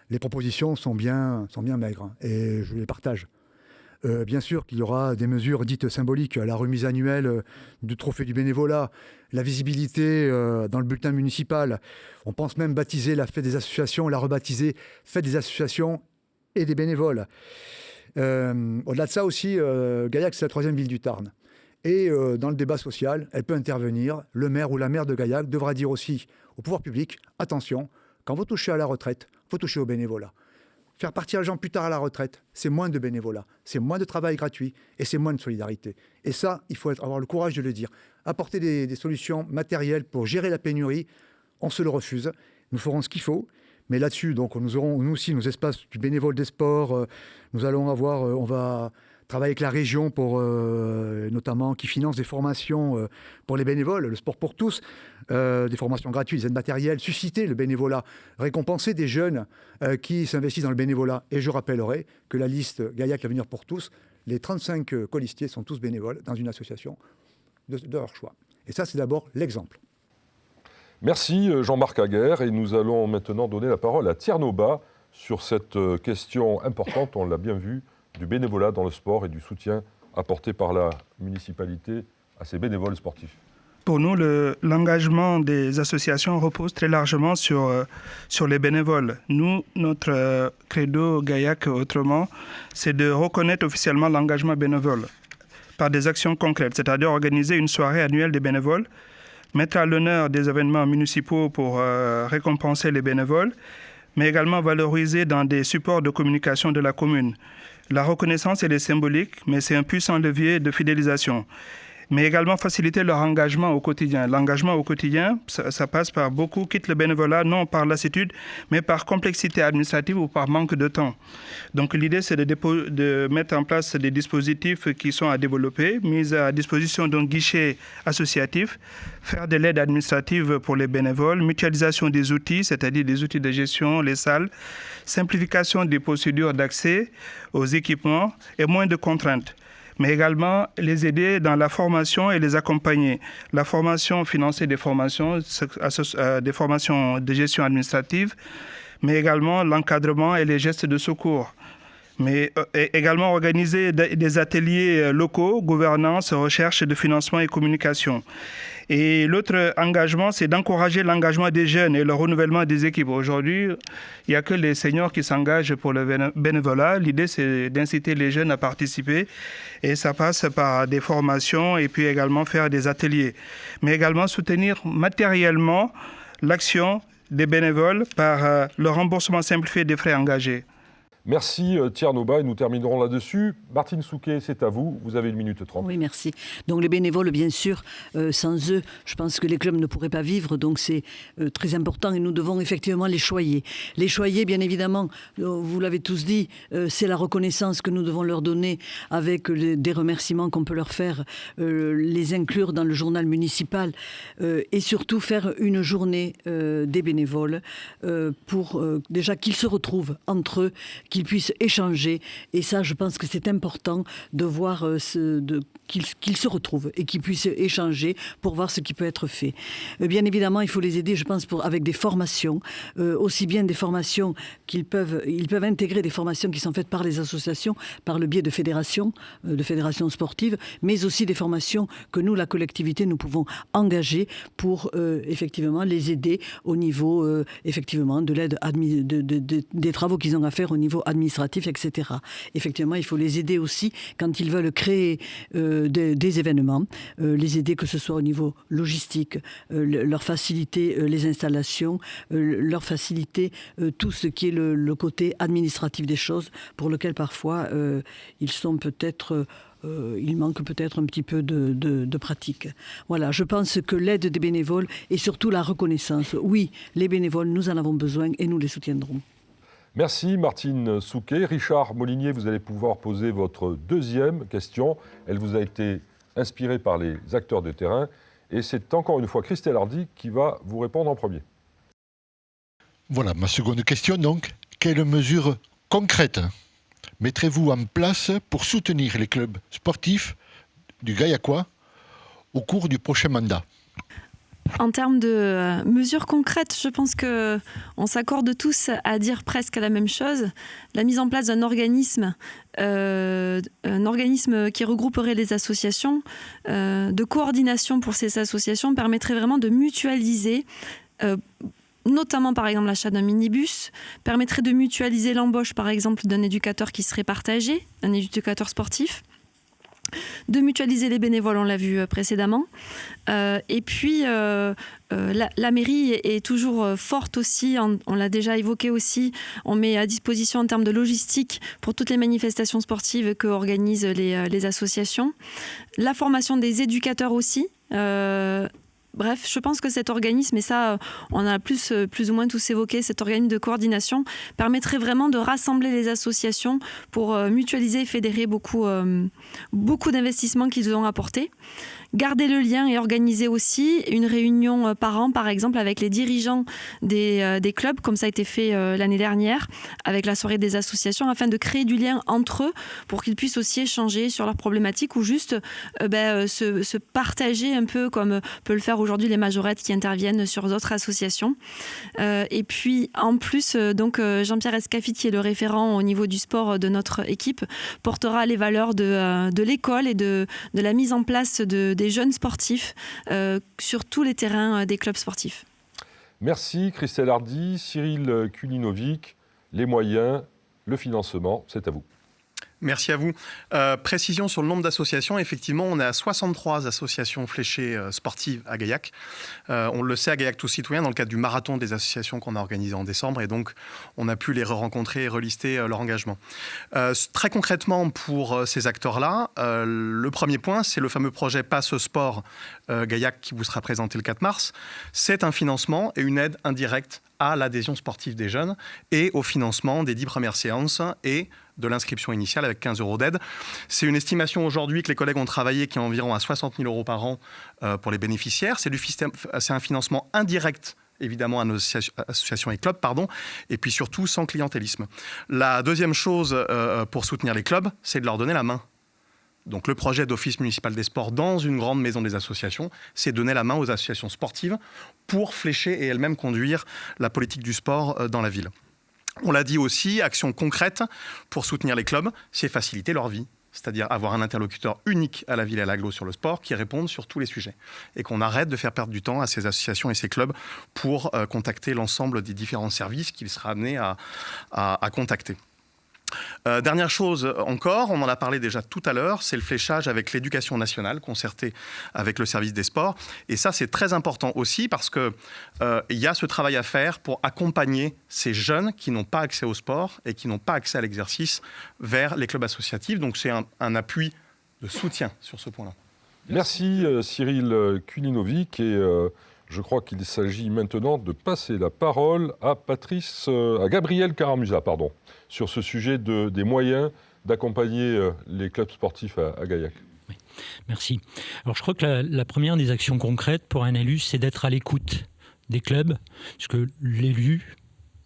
Les propositions sont bien maigres et je les partage. Bien sûr qu'il y aura des mesures dites symboliques, la remise annuelle du trophée du bénévolat, la visibilité dans le bulletin municipal. On pense même baptiser la fête des associations, la rebaptiser fête des associations et des bénévoles. Au-delà de ça aussi, Gaillac, c'est la 3e ville du Tarn. Et dans le débat social, elle peut intervenir. Le maire ou la maire de Gaillac devra dire aussi au pouvoir public, attention, quand vous touchez à la retraite, il faut toucher au bénévolat. Faire partir les gens plus tard à la retraite, c'est moins de bénévolat, c'est moins de travail gratuit et c'est moins de solidarité. Et ça, il faut avoir le courage de le dire. Apporter des solutions matérielles pour gérer la pénurie, on se le refuse. Nous ferons ce qu'il faut. Mais là-dessus, donc, nous aurons nous aussi nos espaces du bénévole des sports. Nous allons avoir, on va travailler avec la région pour, notamment, qui finance des formations pour les bénévoles, le sport pour tous, des formations gratuites, des aides matérielles, susciter le bénévolat, récompenser des jeunes qui s'investissent dans le bénévolat. Et je rappellerai que la liste Gaillac l'Avenir pour tous, les 35 colistiers sont tous bénévoles dans une association de leur choix. Et ça, c'est d'abord l'exemple. Merci Jean-Marc Aguerre, et nous allons maintenant donner la parole à Tierno Ba sur cette question importante, on l'a bien vu, du bénévolat dans le sport et du soutien apporté par la municipalité à ces bénévoles sportifs. Pour nous, l'engagement des associations repose très largement sur les bénévoles. Nous, notre credo Gaillac autrement, c'est de reconnaître officiellement l'engagement bénévole par des actions concrètes, c'est-à-dire organiser une soirée annuelle des bénévoles, mettre à l'honneur des événements municipaux pour récompenser les bénévoles, mais également valoriser dans des supports de communication de la commune. La reconnaissance, elle est symbolique, mais c'est un puissant levier de fidélisation. Mais également faciliter leur engagement au quotidien. L'engagement au quotidien, ça passe par beaucoup, quittent le bénévolat, non par lassitude, mais par complexité administrative ou par manque de temps. Donc l'idée, c'est de mettre en place des dispositifs qui sont à développer, mis à disposition d'un guichet associatif, faire de l'aide administrative pour les bénévoles, mutualisation des outils, c'est-à-dire des outils de gestion, les salles, simplification des procédures d'accès aux équipements et moins de contraintes. Mais également les aider dans la formation et les accompagner. La formation, financer des formations de gestion administrative, mais également l'encadrement et les gestes de secours. Mais également organiser des ateliers locaux, gouvernance, recherche de financement et communication. Et l'autre engagement, c'est d'encourager l'engagement des jeunes et le renouvellement des équipes. Aujourd'hui, il n'y a que les seniors qui s'engagent pour le bénévolat. L'idée, c'est d'inciter les jeunes à participer. Et ça passe par des formations et puis également faire des ateliers. Mais également soutenir matériellement l'action des bénévoles par le remboursement simplifié des frais engagés. Merci Tierno Ba, et nous terminerons là-dessus. Martine Souquet, c'est à vous, vous avez 1 minute 30. Oui, merci. Donc les bénévoles, bien sûr, sans eux, je pense que les clubs ne pourraient pas vivre, donc c'est très important et nous devons effectivement les choyer. Les choyer, bien évidemment, vous l'avez tous dit, c'est la reconnaissance que nous devons leur donner avec des remerciements qu'on peut leur faire, les inclure dans le journal municipal et surtout faire une journée des bénévoles pour déjà qu'ils se retrouvent entre eux, qu'ils puissent échanger. Et ça, je pense que c'est important de voir qu'ils se retrouvent et qu'ils puissent échanger pour voir ce qui peut être fait. Bien évidemment, il faut les aider, je pense, avec des formations, aussi bien des formations ils peuvent intégrer des formations qui sont faites par les associations, par le biais de fédérations sportives, mais aussi des formations que nous, la collectivité, nous pouvons engager pour effectivement les aider au niveau effectivement de l'aide des travaux qu'ils ont à faire au niveau administratif, etc. Effectivement, il faut les aider aussi quand ils veulent créer des événements, les aider que ce soit au niveau logistique, leur faciliter les installations, leur faciliter tout ce qui est le côté administratif des choses, pour lequel parfois ils manquent peut-être un petit peu de pratique. Voilà, je pense que l'aide des bénévoles et surtout la reconnaissance. Oui, les bénévoles, nous en avons besoin et nous les soutiendrons. Merci Martine Souquet. Richard Molinier, vous allez pouvoir poser votre 2e question. Elle vous a été inspirée par les acteurs de terrain. Et c'est encore une fois Christelle Hardy qui va vous répondre en premier. Voilà, ma seconde question donc. Quelles mesures concrètes mettrez-vous en place pour soutenir les clubs sportifs du Gaillacois au cours du prochain mandat ? En termes de mesures concrètes, je pense qu'on s'accorde tous à dire presque la même chose. La mise en place d'un organisme qui regrouperait les associations, de coordination pour ces associations, permettrait vraiment de mutualiser, notamment par exemple l'achat d'un minibus, permettrait de mutualiser l'embauche par exemple d'un éducateur qui serait partagé, un éducateur sportif. de mutualiser les bénévoles, on l'a vu précédemment. Et puis, la mairie est toujours forte aussi, on l'a déjà évoqué aussi, on met à disposition en termes de logistique pour toutes les manifestations sportives que organisent les associations. La formation des éducateurs aussi. Bref, je pense que cet organisme, et ça, on a plus ou moins tous évoqué, cet organisme de coordination permettrait vraiment de rassembler les associations pour mutualiser et fédérer beaucoup d'investissements qu'ils ont apportés. Garder le lien et organiser aussi une réunion par an, par exemple, avec les dirigeants des clubs, comme ça a été fait l'année dernière, avec la soirée des associations, afin de créer du lien entre eux pour qu'ils puissent aussi échanger sur leurs problématiques ou juste se partager un peu comme peut le faire aujourd'hui les majorettes qui interviennent sur d'autres associations. Et puis, en plus, donc Jean-Pierre Escafit, qui est le référent au niveau du sport de notre équipe, portera les valeurs de l'école et de la mise en place des jeunes sportifs sur tous les terrains des clubs sportifs. Merci Christelle Hardy, Cyril Kulinovic. Les moyens, le financement, c'est à vous. Merci à vous. Précision sur le nombre d'associations. Effectivement, on est à 63 associations fléchées sportives à Gaillac. On le sait à Gaillac Tous Citoyens dans le cadre du marathon des associations qu'on a organisé en décembre. Et donc, on a pu les re-rencontrer et relister leur engagement. Très concrètement, pour ces acteurs-là, le premier point, c'est le fameux projet Passe Sport Gaillac qui vous sera présenté le 4 mars. C'est un financement et une aide indirecte à l'adhésion sportive des jeunes et au financement des 10 premières séances et de l'inscription initiale avec 15 € d'aide. C'est une estimation aujourd'hui que les collègues ont travaillé qui est environ à 60 000 € par an pour les bénéficiaires. C'est un financement indirect évidemment à nos associations et clubs, et puis surtout sans clientélisme. La deuxième chose pour soutenir les clubs, c'est de leur donner la main. Donc le projet d'office municipal des sports dans une grande maison des associations, c'est donner la main aux associations sportives pour flécher et elles-mêmes conduire la politique du sport dans la ville. On l'a dit aussi, action concrète pour soutenir les clubs, c'est faciliter leur vie. C'est-à-dire avoir un interlocuteur unique à la ville et à l'agglo sur le sport qui réponde sur tous les sujets. Et qu'on arrête de faire perdre du temps à ces associations et ces clubs pour contacter l'ensemble des différents services qu'ils seraient amenés à contacter. Dernière chose encore, on en a parlé déjà tout à l'heure, c'est le fléchage avec l'éducation nationale, concerté avec le service des sports. Et ça, c'est très important aussi parce qu'il y a ce travail à faire pour accompagner ces jeunes qui n'ont pas accès au sport et qui n'ont pas accès à l'exercice vers les clubs associatifs. Donc c'est un appui de soutien sur ce point-là. Merci Cyril Kulinovic et je crois qu'il s'agit maintenant de passer la parole à Gabriel Caramusa, sur ce sujet des moyens d'accompagner les clubs sportifs à Gaillac. Oui, merci. Alors je crois que la première des actions concrètes pour un élu, c'est d'être à l'écoute des clubs, puisque l'élu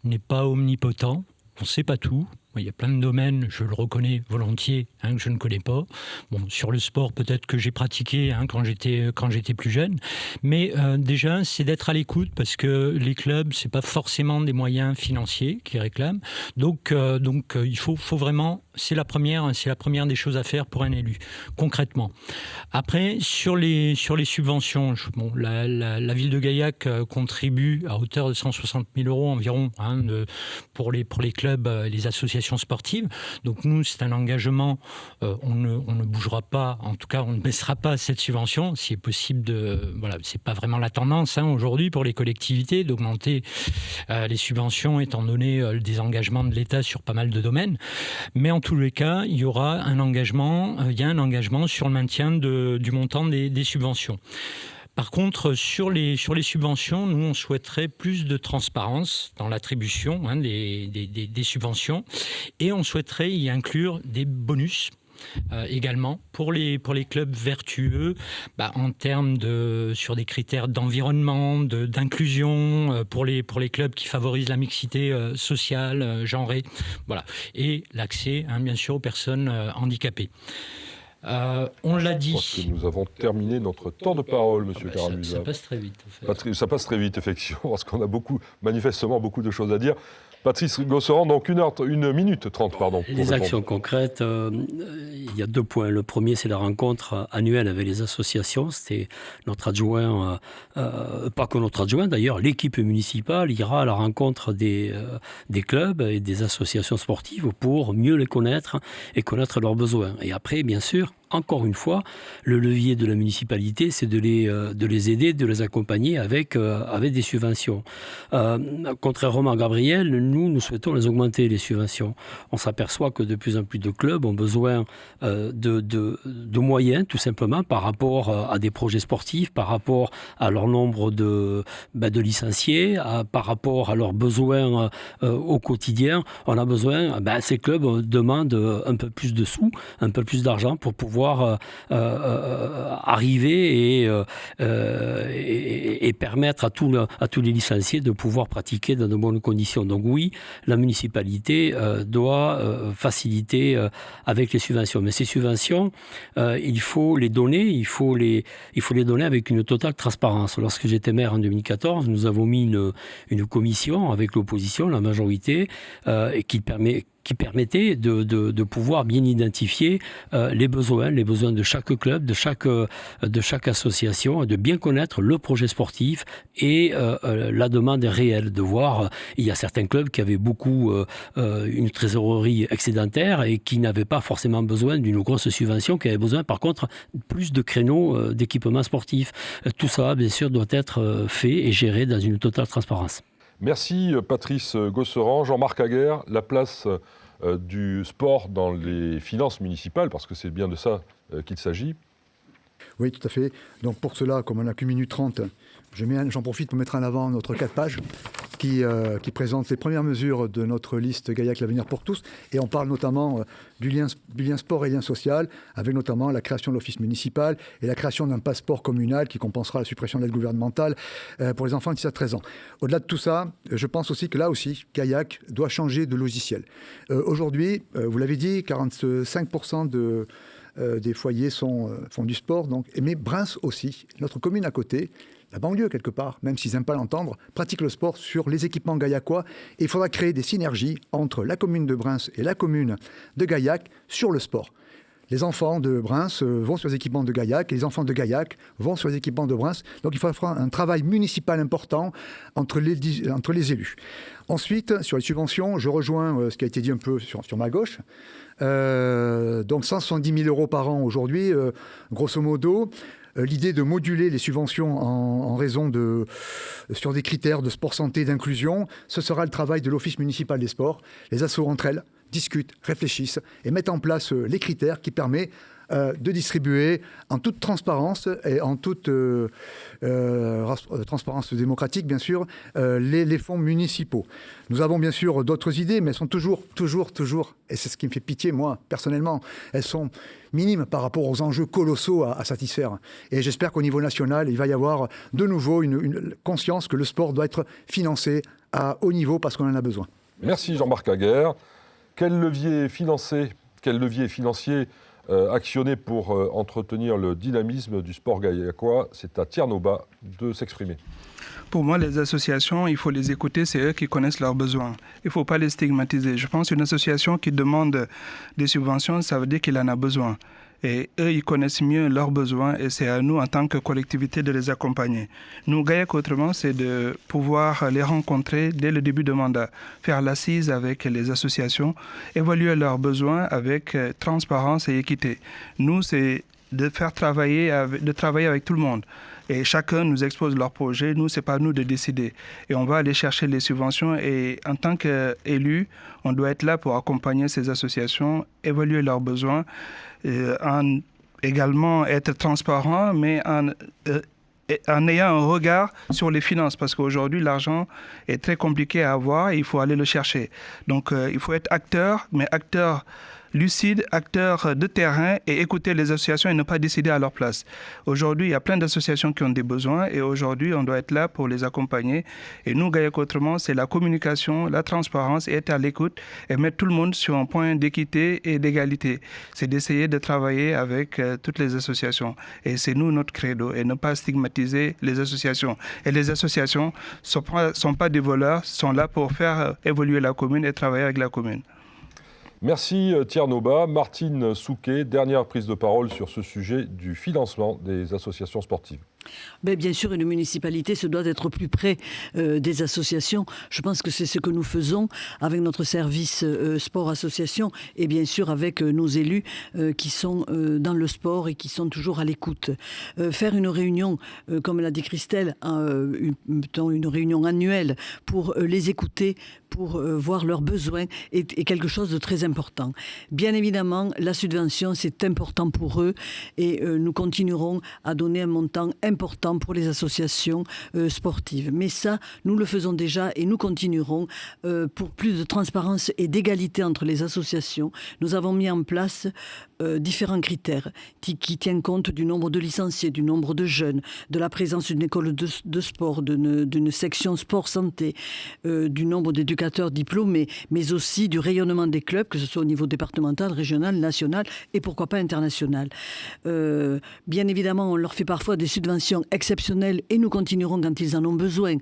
n'est pas omnipotent, on ne sait pas tout. Il y a plein de domaines, je le reconnais volontiers, que je ne connais pas. Bon, sur le sport, peut-être que j'ai pratiqué quand j'étais plus jeune. Mais déjà, c'est d'être à l'écoute parce que les clubs, c'est pas forcément des moyens financiers qu'ils réclament. Donc, il faut vraiment, c'est la première des choses à faire pour un élu, concrètement. Après, sur les subventions, la ville de Gaillac contribue à hauteur de 160 000 € environ pour les clubs et les associations sportives. Donc nous, c'est un engagement, on ne bougera pas, en tout cas on ne baissera pas cette subvention, si est possible c'est pas vraiment la tendance aujourd'hui pour les collectivités d'augmenter les subventions étant donné des engagements de l'État sur pas mal de domaines. Mais en tous les cas, il y a un engagement sur le maintien du montant des subventions. Par contre, sur les subventions, nous, on souhaiterait plus de transparence dans l'attribution des subventions et on souhaiterait y inclure des bonus également pour les clubs vertueux en termes sur des critères d'environnement, d'inclusion, pour les clubs qui favorisent la mixité sociale, genrée, et l'accès bien sûr aux personnes handicapées. On l'a dit. Je pense que nous avons terminé notre temps de parole, Monsieur Caramusa. Ça passe très vite. En fait. Ça passe très vite, effectivement, parce qu'on a manifestement beaucoup de choses à dire. Patrice Gosseran, donc 1 minute 30, pardon. Les actions concrètes, il y a 2 points. Le premier, c'est la rencontre annuelle avec les associations. C'était notre adjoint, pas que notre adjoint d'ailleurs, l'équipe municipale ira à la rencontre des clubs et des associations sportives pour mieux les connaître et connaître leurs besoins. Et après, bien sûr, encore une fois, le levier de la municipalité, c'est de les aider, de les accompagner avec des subventions. Contrairement à Gabriel, nous souhaitons les augmenter, les subventions. On s'aperçoit que de plus en plus de clubs ont besoin de moyens, tout simplement, par rapport à des projets sportifs, par rapport à leur nombre de licenciés, par rapport à leurs besoins au quotidien. On a besoin, ces clubs demandent un peu plus de sous, un peu plus d'argent pour pouvoir arriver et permettre à tous les licenciés de pouvoir pratiquer dans de bonnes conditions. Donc oui, la municipalité doit faciliter avec les subventions. Mais ces subventions, il faut les donner, il faut les donner avec une totale transparence. Lorsque j'étais maire en 2014, nous avons mis une commission avec l'opposition, la majorité, qui permettait de pouvoir bien identifier les besoins de chaque club, de chaque association, de bien connaître le projet sportif et la demande réelle, de voir, il y a certains clubs qui avaient beaucoup une trésorerie excédentaire et qui n'avaient pas forcément besoin d'une grosse subvention, qui avaient besoin par contre plus de créneaux d'équipement sportif. Tout ça, bien sûr, doit être fait et géré dans une totale transparence. Merci Patrice Gosseran. Jean-Marc Aguerre, la place du sport dans les finances municipales, parce que c'est bien de ça qu'il s'agit. Oui, tout à fait. Donc pour cela, comme on n'a qu'une minute 30, j'en profite pour mettre en avant notre 4 pages qui présente les premières mesures de notre liste Gaillac l'avenir pour tous. Et on parle notamment du lien sport et lien social, avec notamment la création de l'office municipal et la création d'un passeport communal qui compensera la suppression de l'aide gouvernementale pour les enfants de 6 à 13 ans. Au-delà de tout ça, je pense aussi que là aussi, Gaillac doit changer de logiciel. Aujourd'hui, vous l'avez dit, 45% des foyers font du sport, mais Breims aussi, notre commune à côté, la banlieue quelque part, même s'ils n'aiment pas l'entendre, pratique le sport sur les équipements gaillacois. Et il faudra créer des synergies entre la commune de Breims et la commune de Gaillac sur le sport. Les enfants de Breims vont sur les équipements de Gaillac et les enfants de Gaillac vont sur les équipements de Breims. Donc il faudra un travail municipal important entre les élus. Ensuite, sur les subventions, je rejoins ce qui a été dit un peu sur ma gauche. Donc 170 000 € par an aujourd'hui, grosso modo. L'idée de moduler les subventions en raison sur des critères de sport santé et d'inclusion, ce sera le travail de l'Office municipal des sports. Les assos entre elles discutent, réfléchissent et mettent en place les critères qui permettent de distribuer en toute transparence et en toute transparence démocratique, bien sûr, les fonds municipaux. Nous avons bien sûr d'autres idées, mais elles sont toujours, et c'est ce qui me fait pitié, moi, personnellement, elles sont minimes par rapport aux enjeux colossaux à satisfaire. Et j'espère qu'au niveau national, il va y avoir de nouveau une conscience que le sport doit être financé à haut niveau parce qu'on en a besoin. Merci Jean-Marc Aguerre. Quel levier financier actionné pour entretenir le dynamisme du sport gaillacois? C'est à Tiernoba de s'exprimer. Pour moi, les associations, il faut les écouter, c'est eux qui connaissent leurs besoins. Il ne faut pas les stigmatiser. Je pense qu'une association qui demande des subventions, ça veut dire qu'il en a besoin. Et eux, ils connaissent mieux leurs besoins et c'est à nous, en tant que collectivité, de les accompagner. Nous, Gaillac Autrement, c'est de pouvoir les rencontrer dès le début de mandat, faire l'assise avec les associations, évaluer leurs besoins avec transparence et équité. Nous, c'est de travailler avec tout le monde. Et chacun nous expose leur projet. Nous, ce n'est pas à nous de décider. Et on va aller chercher les subventions. Et en tant qu'élu, on doit être là pour accompagner ces associations, évaluer leurs besoins, également être transparent, mais en ayant un regard sur les finances. Parce qu'aujourd'hui, l'argent est très compliqué à avoir et il faut aller le chercher. Donc, il faut être acteur, mais acteur lucide, acteur de terrain et écouter les associations et ne pas décider à leur place. Aujourd'hui, il y a plein d'associations qui ont des besoins et aujourd'hui, on doit être là pour les accompagner. Et nous, Gaillac Autrement, c'est la communication, la transparence et être à l'écoute et mettre tout le monde sur un point d'équité et d'égalité. C'est d'essayer de travailler avec toutes les associations. Et c'est nous, notre credo, et ne pas stigmatiser les associations. Et les associations ne sont pas des voleurs, sont là pour faire évoluer la commune et travailler avec la commune. Merci Tiernoba. Martine Souquet, dernière prise de parole sur ce sujet du financement des associations sportives. Bien sûr, une municipalité se doit d'être plus près des associations. Je pense que c'est ce que nous faisons avec notre service sport association et bien sûr avec nos élus qui sont dans le sport et qui sont toujours à l'écoute. Faire une réunion, comme l'a dit Christelle, une réunion annuelle pour les écouter, pour voir leurs besoins est quelque chose de très important. Bien évidemment, la subvention, c'est important pour eux et nous continuerons à donner un montant important pour les associations sportives. Mais ça, nous le faisons déjà et nous continuerons pour plus de transparence et d'égalité entre les associations. Nous avons mis en place différents critères qui tiennent compte du nombre de licenciés, du nombre de jeunes, de la présence d'une école de sport, d'une section sport-santé, du nombre d'éducateurs diplômés, mais aussi du rayonnement des clubs, que ce soit au niveau départemental, régional, national et pourquoi pas international. Bien évidemment, on leur fait parfois des subventions exceptionnelles et nous continuerons quand ils en ont besoin,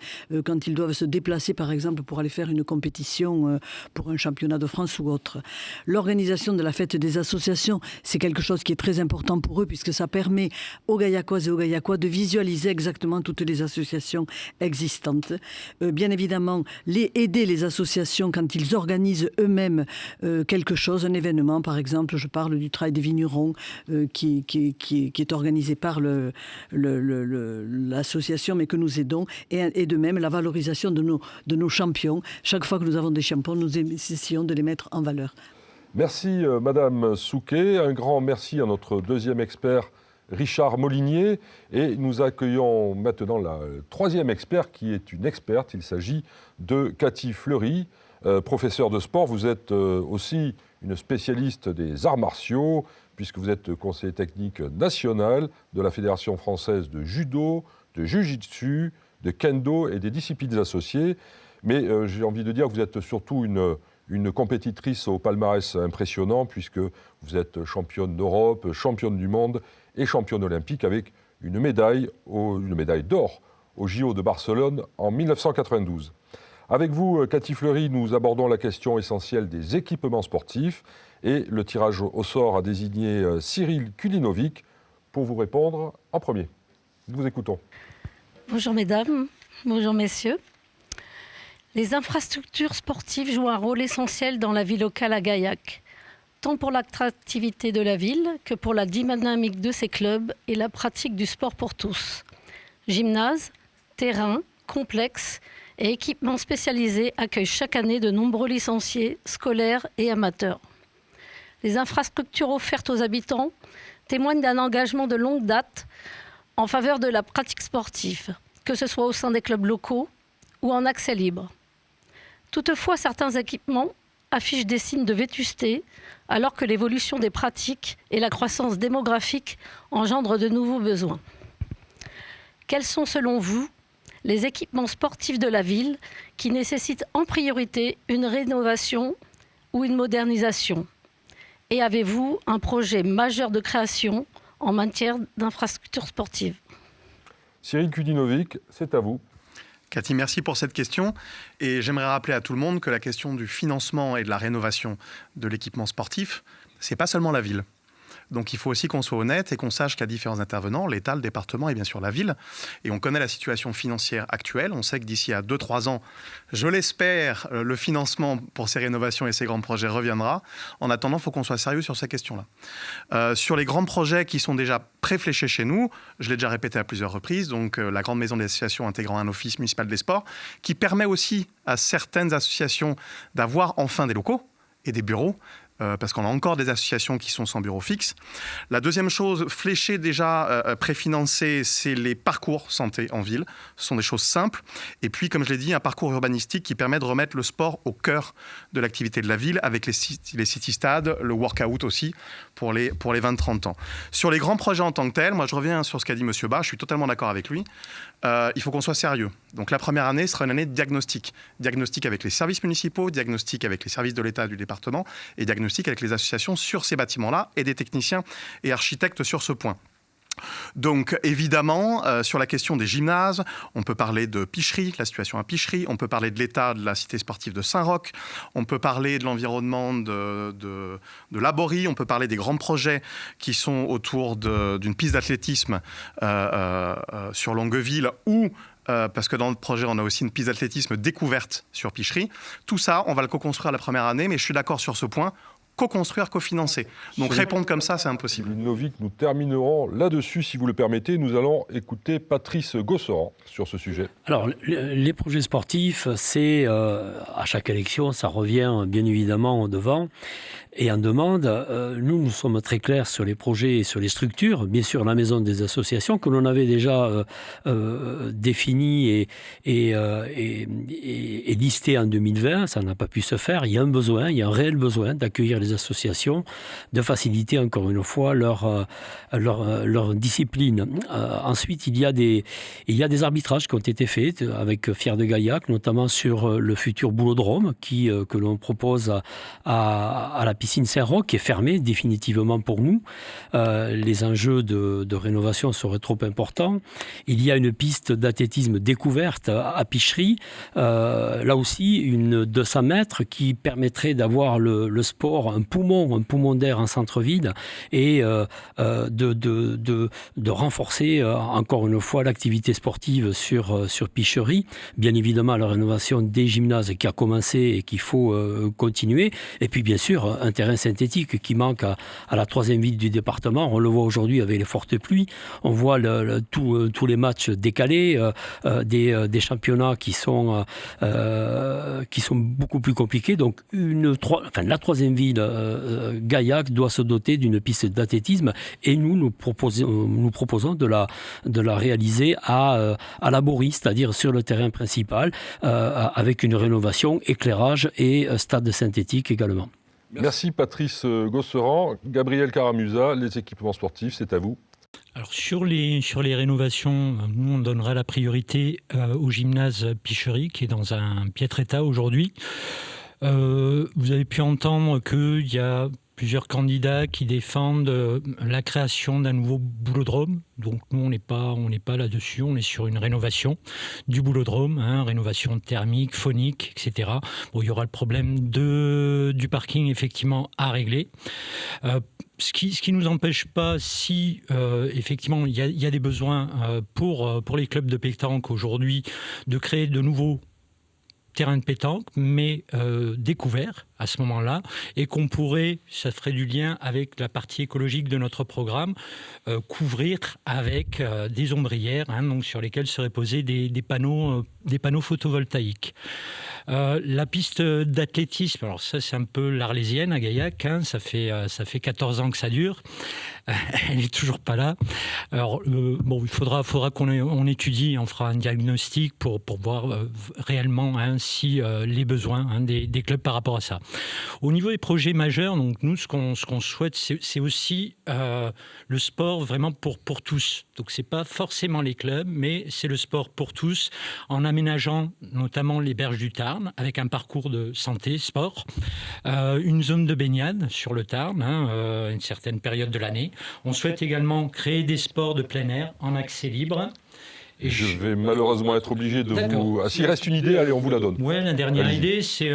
quand ils doivent se déplacer par exemple pour aller faire une compétition pour un championnat de France ou autre. L'organisation de la fête des associations, c'est quelque chose qui est très important pour eux puisque ça permet aux Gaillacoises et aux Gaillacois de visualiser exactement toutes les associations existantes. Bien évidemment, aider les associations quand ils organisent eux-mêmes quelque chose, un événement par exemple, je parle du Trail des Vignerons qui est organisé par l'association mais que nous aidons et de même la valorisation de nos champions. Chaque fois que nous avons des champions, nous essayons de les mettre en valeur. Merci Madame Souquet. Un grand merci à notre deuxième expert, Richard Molinier. Et nous accueillons maintenant la troisième expert qui est une experte. Il s'agit de Cathy Fleury, professeure de sport. Vous êtes aussi une spécialiste des arts martiaux puisque vous êtes conseiller technique national de la Fédération française de judo, de jiu-jitsu, de kendo et des disciplines associées. Mais j'ai envie de dire que vous êtes surtout une compétitrice au palmarès impressionnant puisque vous êtes championne d'Europe, championne du monde et championne olympique avec une médaille d'or au JO de Barcelone en 1992. Avec vous, Cathy Fleury, nous abordons la question essentielle des équipements sportifs et le tirage au sort a désigné Cyril Kulinovic pour vous répondre en premier. Nous vous écoutons. Bonjour mesdames, bonjour messieurs. Les infrastructures sportives jouent un rôle essentiel dans la vie locale à Gaillac, tant pour l'attractivité de la ville que pour la dynamique de ses clubs et la pratique du sport pour tous. Gymnases, terrains, complexes et équipements spécialisés accueillent chaque année de nombreux licenciés, scolaires et amateurs. Les infrastructures offertes aux habitants témoignent d'un engagement de longue date en faveur de la pratique sportive, que ce soit au sein des clubs locaux ou en accès libre. Toutefois, certains équipements affichent des signes de vétusté, alors que l'évolution des pratiques et la croissance démographique engendrent de nouveaux besoins. Quels sont, selon vous, les équipements sportifs de la ville qui nécessitent en priorité une rénovation ou une modernisation ? Et avez-vous un projet majeur de création en matière d'infrastructures sportives ? Cyril Kulinovic, c'est à vous. Cathy, merci pour cette question. Et j'aimerais rappeler à tout le monde que la question du financement et de la rénovation de l'équipement sportif, ce n'est pas seulement la ville. Donc il faut aussi qu'on soit honnête et qu'on sache qu'il y a différents intervenants, l'État, le département et bien sûr la ville. Et on connaît la situation financière actuelle. On sait que d'ici à 2-3 ans, je l'espère, le financement pour ces rénovations et ces grands projets reviendra. En attendant, il faut qu'on soit sérieux sur ces questions-là. Sur les grands projets qui sont déjà préfléchés chez nous, je l'ai déjà répété à plusieurs reprises, donc la grande maison des associations intégrant un office municipal des sports, qui permet aussi à certaines associations d'avoir enfin des locaux et des bureaux, parce qu'on a encore des associations qui sont sans bureau fixe. La deuxième chose, fléchée déjà, préfinancée, c'est les parcours santé en ville. Ce sont des choses simples. Et puis, comme je l'ai dit, un parcours urbanistique qui permet de remettre le sport au cœur de l'activité de la ville, avec les city-stades, le workout aussi, pour les 20-30 ans. Sur les grands projets en tant que tels, moi je reviens sur ce qu'a dit M. Bas, je suis totalement d'accord avec lui. Il faut qu'on soit sérieux. Donc la première année sera une année de diagnostic. Diagnostic avec les services municipaux, diagnostic avec les services de l'État et du département, et diagnostic avec les associations sur ces bâtiments-là et des techniciens et architectes sur ce point. Donc évidemment, sur la question des gymnases, on peut parler de Pichery, la situation à Pichery, on peut parler de l'état de la cité sportive de Saint-Roch, on peut parler de l'environnement de Laborie, on peut parler des grands projets qui sont autour d'une piste d'athlétisme sur Longueville ou parce que dans le projet, on a aussi une piste d'athlétisme découverte sur Pichery. Tout ça, on va le co-construire la première année, mais je suis d'accord sur ce point. Co-construire, cofinancer. Donc répondre comme ça, c'est impossible. Ludovic, nous terminerons là-dessus, si vous le permettez. Nous allons écouter Patrice Gosseran sur ce sujet. Alors, les projets sportifs, c'est à chaque élection, ça revient bien évidemment au devant. Et en demande, nous sommes très clairs sur les projets et sur les structures. Bien sûr, la maison des associations que l'on avait déjà définie et listée en 2020, ça n'a pas pu se faire. Il y a un réel besoin d'accueillir les associations, de faciliter encore une fois leur discipline. Ensuite, il y a des arbitrages qui ont été faits avec Fier de Gaillac, notamment sur le futur boulodrome que l'on propose à la piscine Saint-Roch, qui est fermée définitivement pour nous. Les enjeux de rénovation seraient trop importants. Il y a une piste d'athlétisme découverte à Pichery, là aussi une 200 mètres qui permettrait d'avoir le sport, un poumon d'air en centre-ville et de renforcer encore une fois l'activité sportive sur Pichery. Bien évidemment, la rénovation des gymnases qui a commencé et qu'il faut continuer. Et puis bien sûr, un terrain synthétique qui manque à la troisième ville du département. On le voit aujourd'hui avec les fortes pluies. On voit tous les matchs décalés, des championnats qui sont beaucoup plus compliqués. Donc la troisième ville, Gaillac, doit se doter d'une piste d'athlétisme et nous proposons de la réaliser à Laborie, c'est-à-dire sur le terrain principal, avec une rénovation, éclairage et stade synthétique également. Merci Patrice Gosseran. Gabriel Caramusa, les équipements sportifs, c'est à vous. Alors sur les rénovations, nous on donnera la priorité au gymnase Pichery qui est dans un piètre état aujourd'hui. Vous avez pu entendre qu'il y a plusieurs candidats qui défendent la création d'un nouveau boulodrome. Donc nous, on n'est pas là-dessus, on est sur une rénovation du boulodrome, rénovation thermique, phonique, etc. Bon, il y aura le problème du parking, effectivement, à régler. Ce qui nous empêche pas, si effectivement il y a des besoins pour les clubs de pétanque aujourd'hui, de créer de nouveaux terrain de pétanque, mais découvert à ce moment-là, et qu'on pourrait, ça ferait du lien avec la partie écologique de notre programme, couvrir avec des ombrières, donc sur lesquelles seraient posés des panneaux photovoltaïques. La piste d'athlétisme, alors ça c'est un peu l'arlésienne à Gaillac, ça fait 14 ans que ça dure, elle n'est toujours pas là. Alors il faudra qu'on étudie, on fera un diagnostic pour voir réellement si les besoins des clubs par rapport à ça. Au niveau des projets majeurs, donc nous ce qu'on souhaite, c'est aussi le sport vraiment pour tous. Donc c'est pas forcément les clubs, mais c'est le sport pour tous, en aménageant notamment les berges du Tarn avec un parcours de santé, sport, une zone de baignade sur le Tarn, une certaine période de l'année. On souhaite également créer des sports de plein air en accès libre. Et je vais malheureusement être obligé de vous... Ah, s'il reste une idée, allez, on vous la donne. Oui, la dernière idée, c'est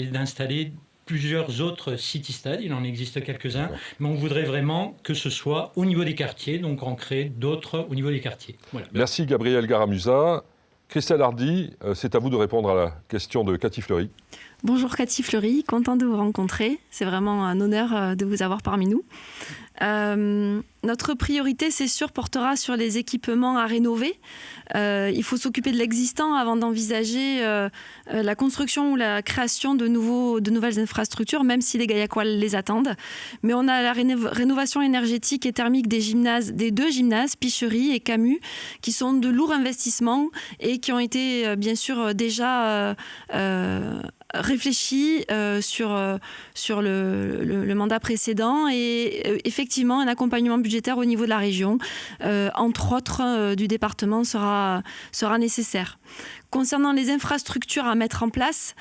d'installer plusieurs autres city-stades, il en existe quelques-uns, mais on voudrait vraiment que ce soit au niveau des quartiers, donc en créer d'autres au niveau des quartiers. Voilà. Merci Gabriel Caramusa. Christelle Hardy, c'est à vous de répondre à la question de Cathy Fleury. Bonjour Cathy Fleury, contente de vous rencontrer. C'est vraiment un honneur de vous avoir parmi nous. Notre priorité, c'est sûr, portera sur les équipements à rénover. Il faut s'occuper de l'existant avant d'envisager la construction ou la création de nouvelles infrastructures, même si les Gaillacois les attendent. Mais on a la rénovation énergétique et thermique des deux gymnases, Pichery et Camus, qui sont de lourds investissements et qui ont été bien sûr déjà réfléchis sur le mandat précédent et effectivement un accompagnement budgétaire au niveau de la région, entre autres du département, sera nécessaire. Concernant les infrastructures à mettre en place,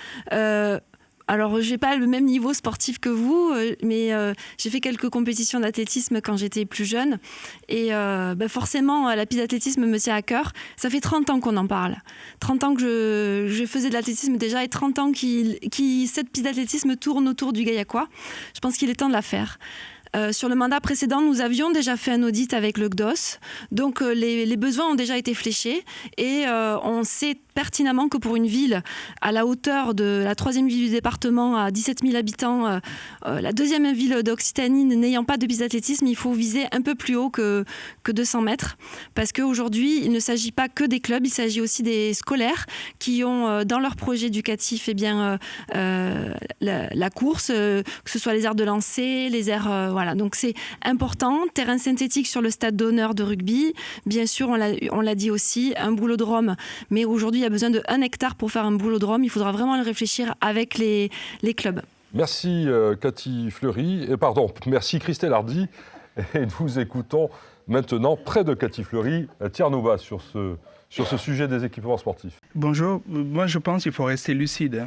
Alors, je n'ai pas le même niveau sportif que vous, mais j'ai fait quelques compétitions d'athlétisme quand j'étais plus jeune. Et forcément, la piste d'athlétisme me tient à cœur. Ça fait 30 ans qu'on en parle. 30 ans que je faisais de l'athlétisme déjà et 30 ans cette piste d'athlétisme tourne autour du Gaillacois. Je pense qu'il est temps de la faire. Sur le mandat précédent, nous avions déjà fait un audit avec le CDOS. Donc, les besoins ont déjà été fléchés et on sait pertinemment que pour une ville à la hauteur de la 3e ville du département à 17 000 habitants, la 2e ville d'Occitanie n'ayant pas de piste d'athlétisme, il faut viser un peu plus haut que 200 mètres parce qu'aujourd'hui, il ne s'agit pas que des clubs, il s'agit aussi des scolaires qui ont dans leur projet éducatif la course, que ce soit les aires de lancer, les aires... voilà. Donc c'est important. Terrain synthétique sur le stade d'honneur de rugby. Bien sûr, on l'a dit aussi, un boulodrome. Mais aujourd'hui, il y a besoin de 1 hectare pour faire un boulodrome. Il faudra vraiment le réfléchir avec les clubs. Merci Cathy Fleury. Merci Christelle Hardy. Et nous écoutons maintenant, près de Cathy Fleury, Tierno Bas sur ce sujet des équipements sportifs. Bonjour. Moi, je pense qu'il faut rester lucide.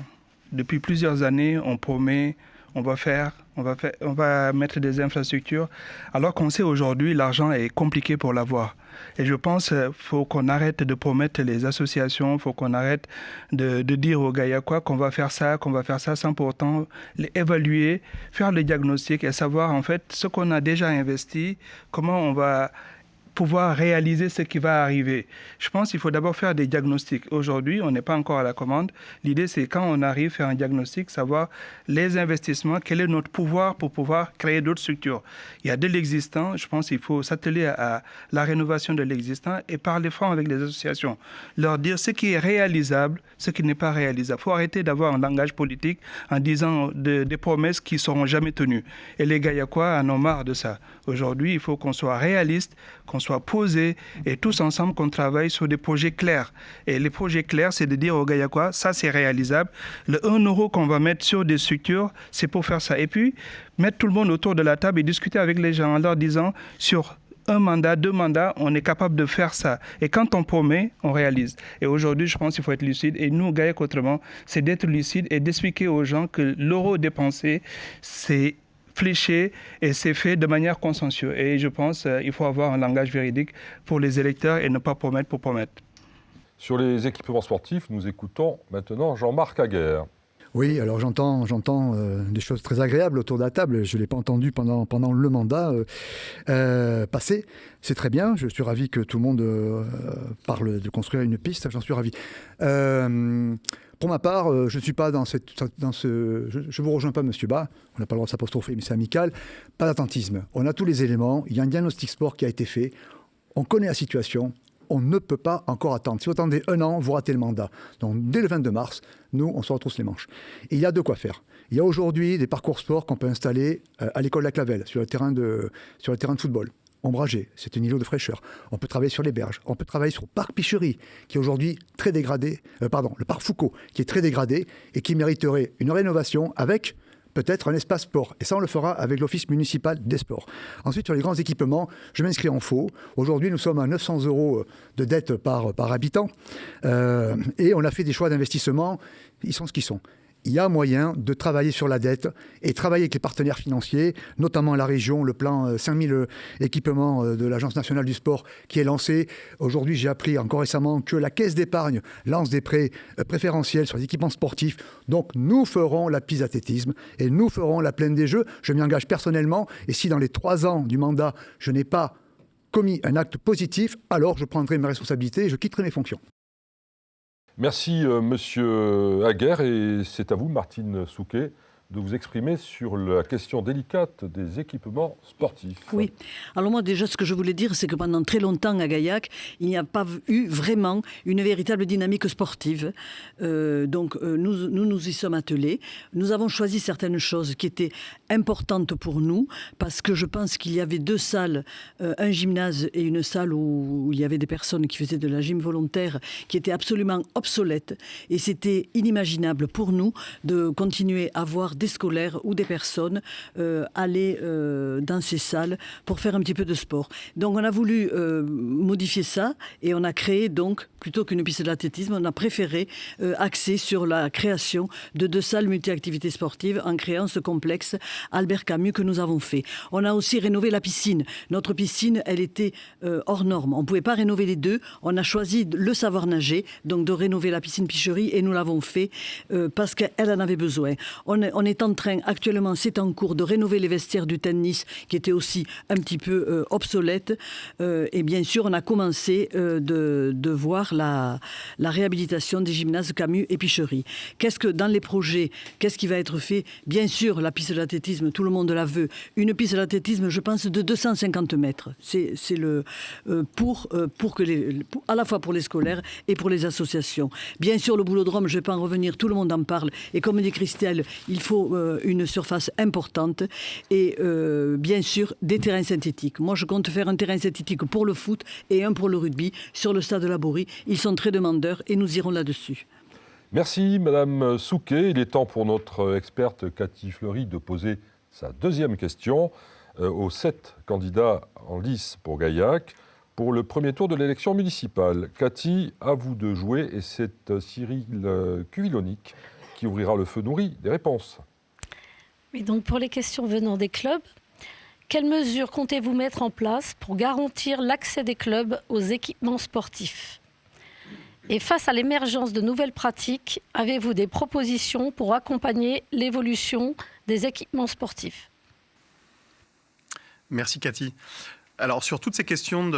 Depuis plusieurs années, on promet, on va mettre des infrastructures, alors qu'on sait aujourd'hui l'argent est compliqué pour l'avoir. Et je pense qu'il faut qu'on arrête de promettre les associations, il faut qu'on arrête de dire aux Gaillacois qu'on va faire ça, sans pour autant évaluer, faire le diagnostic et savoir en fait ce qu'on a déjà investi, comment on va pouvoir réaliser ce qui va arriver. Je pense qu'il faut d'abord faire des diagnostics. Aujourd'hui, on n'est pas encore à la commande. L'idée, c'est quand on arrive à faire un diagnostic, savoir les investissements, quel est notre pouvoir pour pouvoir créer d'autres structures. Il y a de l'existant. Je pense qu'il faut s'atteler à la rénovation de l'existant et parler franc avec les associations. Leur dire ce qui est réalisable, ce qui n'est pas réalisable. Il faut arrêter d'avoir un langage politique en disant des promesses qui ne seront jamais tenues. Et les Gaillacois en ont marre de ça. Aujourd'hui, il faut qu'on soit réaliste, qu'on soit posé et tous ensemble qu'on travaille sur des projets clairs. Et les projets clairs, c'est de dire aux Gaillacois, ça c'est réalisable. Le 1 euro qu'on va mettre sur des structures, c'est pour faire ça. Et puis, mettre tout le monde autour de la table et discuter avec les gens en leur disant, sur 1 mandat, 2 mandats, on est capable de faire ça. Et quand on promet, on réalise. Et aujourd'hui, je pense qu'il faut être lucide. Et nous, Gaillac autrement, c'est d'être lucide et d'expliquer aux gens que l'euro dépensé, c'est fléché et c'est fait de manière consensuelle. Et je pense qu'il faut avoir un langage véridique pour les électeurs et ne pas promettre pour promettre. Sur les équipements sportifs, nous écoutons maintenant Jean-Marc Aguerre. Oui, alors j'entends des choses très agréables autour de la table. Je ne l'ai pas entendu pendant le mandat passé. C'est très bien. Je suis ravi que tout le monde parle de construire une piste. J'en suis ravi. Pour ma part, je ne suis pas dans ce... Je ne vous rejoins pas, monsieur Bas. On n'a pas le droit de s'apostropher, mais c'est amical. Pas d'attentisme. On a tous les éléments. Il y a un diagnostic sport qui a été fait. On connaît la situation. On ne peut pas encore attendre. Si vous attendez 1 an, vous ratez le mandat. Donc, dès le 22 mars, nous, on se retrousse les manches. Et il y a de quoi faire. Il y a aujourd'hui des parcours sport qu'on peut installer à l'école de la Clavelle, sur le terrain de football. Ombragé, c'est un îlot de fraîcheur. On peut travailler sur les berges. On peut travailler sur le parc Picherie, qui est aujourd'hui très dégradé. Le parc Foucault, qui est très dégradé et qui mériterait une rénovation avec peut-être un espace sport. Et ça, on le fera avec l'Office municipal des sports. Ensuite, sur les grands équipements, je m'inscris en faux. Aujourd'hui, nous sommes à 900 € de dette par habitant. Et on a fait des choix d'investissement. Ils sont ce qu'ils sont. Il y a moyen de travailler sur la dette et travailler avec les partenaires financiers, notamment la région, le plan 5000 équipements de l'Agence nationale du sport qui est lancé. Aujourd'hui, j'ai appris encore récemment que la Caisse d'épargne lance des prêts préférentiels sur les équipements sportifs. Donc, nous ferons la piste d'athlétisme et nous ferons la plaine des Jeux. Je m'y engage personnellement. Et si dans les 3 ans du mandat, je n'ai pas commis un acte positif, alors je prendrai mes responsabilités et je quitterai mes fonctions. Merci Monsieur Aguerre et c'est à vous Martine Souquet de vous exprimer sur la question délicate des équipements sportifs. Oui. Alors moi déjà ce que je voulais dire c'est que pendant très longtemps à Gaillac il n'y a pas eu vraiment une véritable dynamique sportive. Donc nous y sommes attelés. Nous avons choisi certaines choses qui étaient importantes pour nous parce que je pense qu'il y avait 2 salles, un gymnase et une salle où il y avait des personnes qui faisaient de la gym volontaire qui étaient absolument obsolètes et c'était inimaginable pour nous de continuer à avoir des scolaires ou des personnes aller dans ces salles pour faire un petit peu de sport. Donc on a voulu modifier ça et on a créé donc, plutôt qu'une piste d'athlétisme, on a préféré axer sur la création de 2 salles multi-activités sportives en créant ce complexe Albert Camus que nous avons fait. On a aussi rénové la piscine. Notre piscine, elle était hors norme. On ne pouvait pas rénover les deux. On a choisi le savoir nager, donc de rénover la piscine Picherie, et nous l'avons fait parce qu'elle en avait besoin. On est en train, actuellement, c'est en cours de rénover les vestiaires du tennis qui étaient aussi un petit peu obsolètes. Et bien sûr, on a commencé de voir la réhabilitation des gymnases Camus et Picherie. Dans les projets, qu'est-ce qui va être fait? Bien sûr, la piste d'athlétisme, tout le monde la veut. Une piste d'athlétisme, je pense, de 250 mètres. C'est à la fois pour les scolaires et pour les associations. Bien sûr, le boulodrome, je ne vais pas en revenir, tout le monde en parle. Et comme dit Christelle, il faut une surface importante et bien sûr des terrains synthétiques. Moi, je compte faire un terrain synthétique pour le foot et un pour le rugby sur le stade de la Borie. Ils sont très demandeurs et nous irons là-dessus. Merci Madame Souquet. Il est temps pour notre experte Cathy Fleury de poser sa deuxième question aux 7 candidats en lice pour Gaillac pour le premier tour de l'élection municipale. Cathy, à vous de jouer et c'est Cyril Cuvilonic qui ouvrira le feu nourri des réponses. Et donc pour les questions venant des clubs, quelles mesures comptez-vous mettre en place pour garantir l'accès des clubs aux équipements sportifs ? Et face à l'émergence de nouvelles pratiques, avez-vous des propositions pour accompagner l'évolution des équipements sportifs ? Merci Cathy. Alors sur toutes ces questions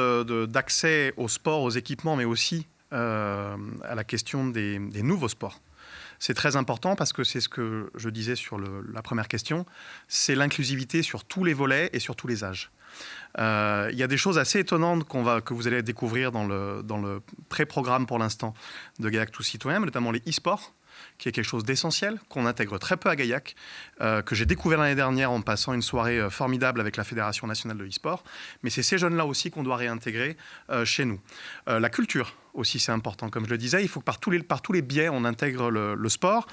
d'accès au sport, aux équipements, mais aussi à la question des nouveaux sports, c'est très important parce que c'est ce que je disais sur la première question, c'est l'inclusivité sur tous les volets et sur tous les âges. Il y a des choses assez étonnantes que vous allez découvrir dans le pré-programme pour l'instant de Gaillac Tous Citoyens, notamment les e-sports, qui est quelque chose d'essentiel, qu'on intègre très peu à Gaillac, que j'ai découvert l'année dernière en passant une soirée formidable avec la Fédération nationale de e-sport. Mais c'est ces jeunes-là aussi qu'on doit réintégrer chez nous. La culture aussi, c'est important. Comme je le disais, il faut que par tous les biais, on intègre le sport.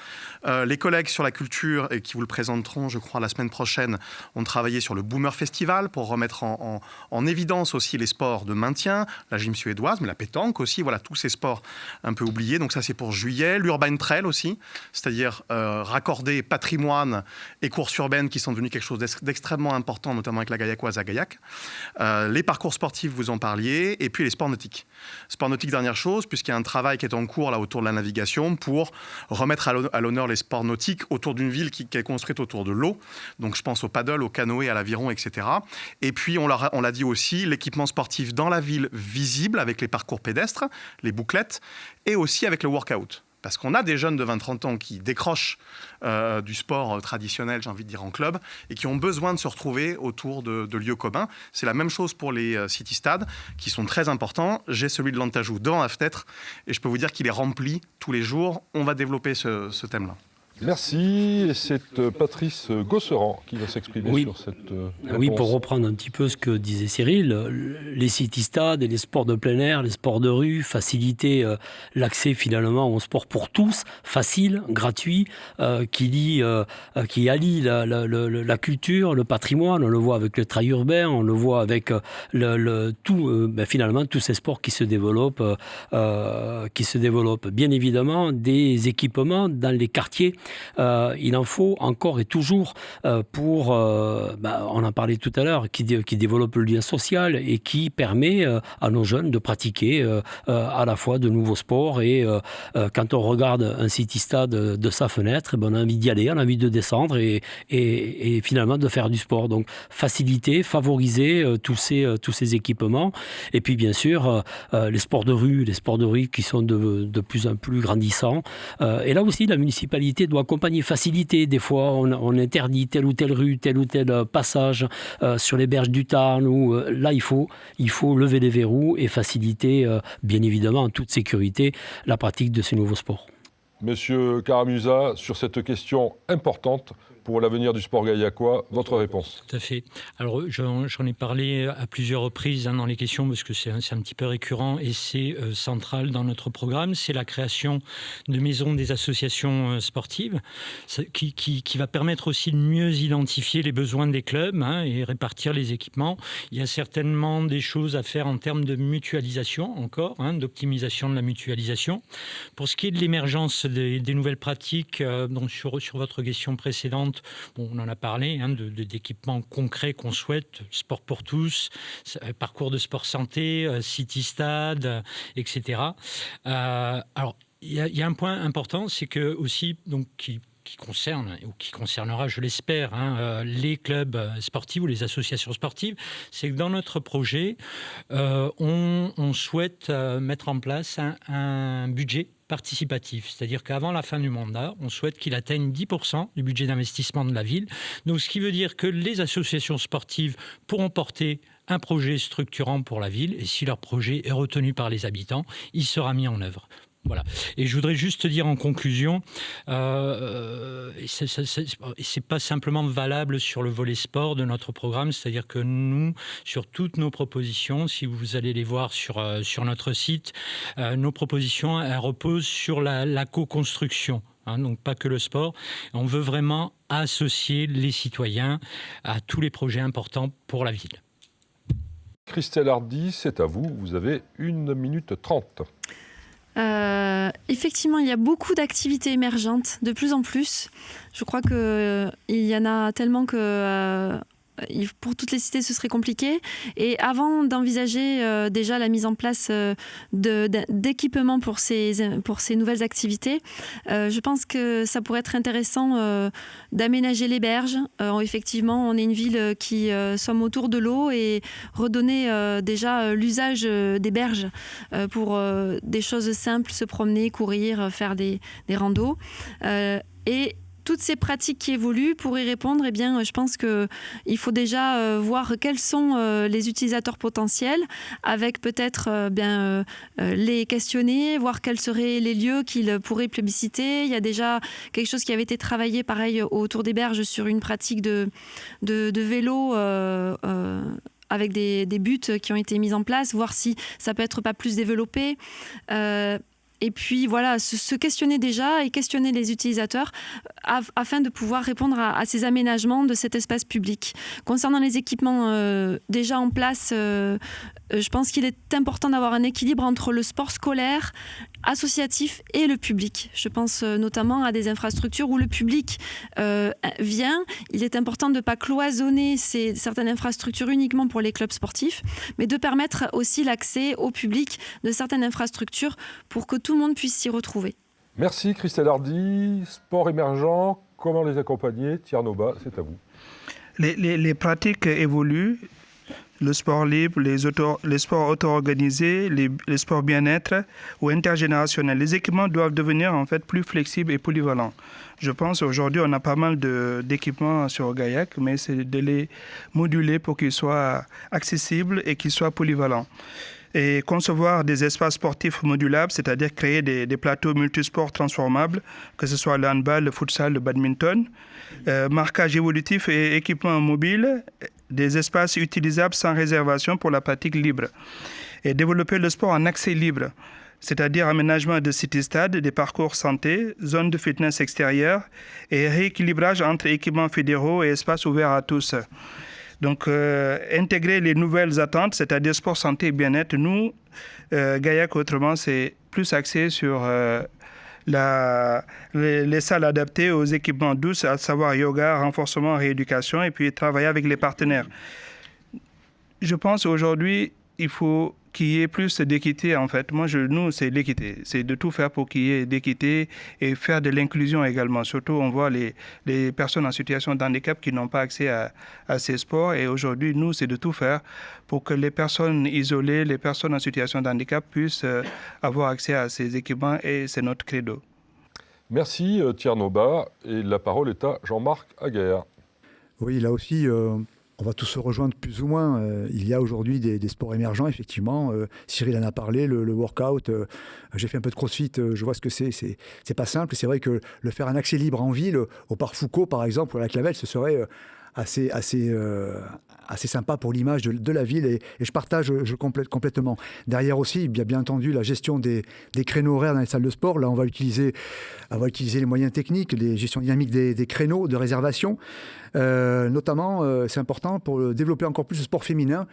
Les collègues sur la culture, et qui vous le présenteront, je crois, la semaine prochaine, ont travaillé sur le Boomer Festival pour remettre en évidence aussi les sports de maintien, la gym suédoise, mais la pétanque aussi, voilà, tous ces sports un peu oubliés. Donc ça, c'est pour juillet. L'Urban Trail aussi, c'est-à-dire raccorder patrimoine et courses urbaines qui sont devenues quelque chose d'extrêmement important, notamment avec la Gaillacoise à Gaillac. Les parcours sportifs, vous en parliez, et puis les sports nautiques. Sports nautiques, dernière chose, puisqu'il y a un travail qui est en cours là autour de la navigation pour remettre à l'honneur les sports nautiques autour d'une ville qui est construite autour de l'eau. Donc je pense au paddle, au canoë, à l'aviron, etc. Et puis on l'a dit aussi, l'équipement sportif dans la ville visible avec les parcours pédestres, les bouclettes, et aussi avec le workout. Parce qu'on a des jeunes de 20-30 ans qui décrochent du sport traditionnel, j'ai envie de dire, en club, et qui ont besoin de se retrouver autour de lieux communs. C'est la même chose pour les city-stades, qui sont très importants. J'ai celui de Lantajou devant la fenêtre, et je peux vous dire qu'il est rempli tous les jours. On va développer ce thème-là. Merci. Et c'est Patrice Gosseran qui va s'exprimer sur cette réponse. Oui, pour reprendre un petit peu ce que disait Cyril, les city-stades et les sports de plein air, les sports de rue, faciliter l'accès finalement au sport pour tous, facile, gratuit, qui allie la culture, le patrimoine. On le voit avec le trail urbain, on le voit avec finalement tous ces sports qui se développent. Bien évidemment, des équipements dans les quartiers. Il en faut encore et toujours pour, on en parlait tout à l'heure, qui développe le lien social et qui permet à nos jeunes de pratiquer à la fois de nouveaux sports. Et quand on regarde un city-stade de sa fenêtre, on a envie d'y aller, on a envie de descendre et finalement de faire du sport. Donc faciliter, favoriser tous ces équipements. Et puis bien sûr, les sports de rue qui sont de plus en plus grandissants. Et là aussi, la municipalité doit accompagner, faciliter. Des fois, on interdit telle ou telle rue, tel ou tel passage sur les berges du Tarn. Là, il faut lever les verrous et faciliter, bien évidemment, en toute sécurité, la pratique de ces nouveaux sports. Monsieur Caramusa, sur cette question importante, pour l'avenir du sport gaillacois. Votre réponse? Tout à fait. Alors, j'en ai parlé à plusieurs reprises dans les questions parce que c'est un petit peu récurrent et c'est central dans notre programme. C'est la création de maisons des associations sportives qui va permettre aussi de mieux identifier les besoins des clubs et répartir les équipements. Il y a certainement des choses à faire en termes de mutualisation encore, d'optimisation de la mutualisation. Pour ce qui est de l'émergence des nouvelles pratiques, donc sur votre question précédente, on en a parlé, d'équipements concrets qu'on souhaite, sport pour tous, parcours de sport santé, city-stade, etc. Alors, il y a un point important, c'est que aussi, donc, qui concerne, ou qui concernera, je l'espère, les clubs sportifs ou les associations sportives, c'est que dans notre projet, on souhaite mettre en place un budget participatif. C'est-à-dire qu'avant la fin du mandat, on souhaite qu'il atteigne 10% du budget d'investissement de la ville. Donc, ce qui veut dire que les associations sportives pourront porter un projet structurant pour la ville et si leur projet est retenu par les habitants, il sera mis en œuvre. Voilà. Et je voudrais juste dire en conclusion, c'est pas simplement valable sur le volet sport de notre programme, c'est-à-dire que nous, sur toutes nos propositions, si vous allez les voir sur notre site, nos propositions elles reposent sur la co-construction. Donc pas que le sport. On veut vraiment associer les citoyens à tous les projets importants pour la ville. Christelle Hardy, c'est à vous. Vous avez 1 minute 30. Effectivement, il y a beaucoup d'activités émergentes, de plus en plus. Je crois qu'il y en a tellement que pour toutes les cités, ce serait compliqué. Et avant d'envisager déjà la mise en place d'équipements pour ces nouvelles activités, je pense que ça pourrait être intéressant d'aménager les berges. Effectivement, on est une ville qui sommes autour de l'eau et redonner déjà l'usage des berges pour des choses simples, se promener, courir, faire des randos. Et toutes ces pratiques qui évoluent, pour y répondre, eh bien, je pense qu'il faut déjà voir quels sont les utilisateurs potentiels, avec peut-être les questionner, voir quels seraient les lieux qu'ils pourraient plébisciter. Il y a déjà quelque chose qui avait été travaillé, pareil, autour des berges, sur une pratique de vélo avec des buts qui ont été mis en place, voir si ça peut être pas plus développé. Et puis voilà, se questionner déjà et questionner les utilisateurs afin de pouvoir répondre à ces aménagements de cet espace public. Concernant les équipements déjà en place, je pense qu'il est important d'avoir un équilibre entre le sport scolaire, associatif et le public. Je pense notamment à des infrastructures où le public vient. Il est important de ne pas cloisonner certaines infrastructures uniquement pour les clubs sportifs, mais de permettre aussi l'accès au public de certaines infrastructures pour que tout le monde puisse s'y retrouver. Merci Christelle Hardy. Sport émergent, comment les accompagner? Tierno Ba, c'est à vous. Les pratiques évoluent. Le sport libre, les sports auto-organisés, les sports bien-être ou intergénérationnels. Les équipements doivent devenir en fait plus flexibles et polyvalents. Je pense aujourd'hui on a pas mal d'équipements sur Gaillac, mais c'est de les moduler pour qu'ils soient accessibles et qu'ils soient polyvalents. Et concevoir des espaces sportifs modulables, c'est-à-dire créer des plateaux multisports transformables, que ce soit le handball, le futsal, le badminton, marquage évolutif et équipement mobile, des espaces utilisables sans réservation pour la pratique libre. Et développer le sport en accès libre, c'est-à-dire aménagement de city-stades, des parcours santé, zones de fitness extérieures et rééquilibrage entre équipements fédéraux et espaces ouverts à tous. Donc, intégrer les nouvelles attentes, c'est-à-dire sport, santé et bien-être. Nous, Gaillac, autrement, c'est plus axé sur les salles adaptées aux équipements douces, à savoir yoga, renforcement, rééducation, et puis travailler avec les partenaires. Je pense aujourd'hui, il faut qu'il y ait plus d'équité, en fait. Nous, c'est l'équité. C'est de tout faire pour qu'il y ait d'équité et faire de l'inclusion également. Surtout, on voit les personnes en situation de handicap qui n'ont pas accès à ces sports. Et aujourd'hui, nous, c'est de tout faire pour que les personnes isolées, les personnes en situation de handicap puissent avoir accès à ces équipements. Et c'est notre credo. Merci Tierno Ba. Et la parole est à Jean-Marc Aguerre. Oui, là aussi, on va tous se rejoindre plus ou moins. Il y a aujourd'hui des sports émergents, effectivement. Cyril en a parlé, le workout. J'ai fait un peu de crossfit, je vois ce que c'est. C'est pas simple. C'est vrai que le faire en accès libre en ville, au parc Foucault, par exemple, ou à la Clavelle, ce serait assez sympa pour l'image de la ville. Et je partage complètement. Derrière aussi, il y a bien entendu la gestion des créneaux horaires dans les salles de sport. Là, on va utiliser les moyens techniques, les gestions dynamiques des créneaux de réservation. Notamment, c'est important pour développer encore plus le sport féminin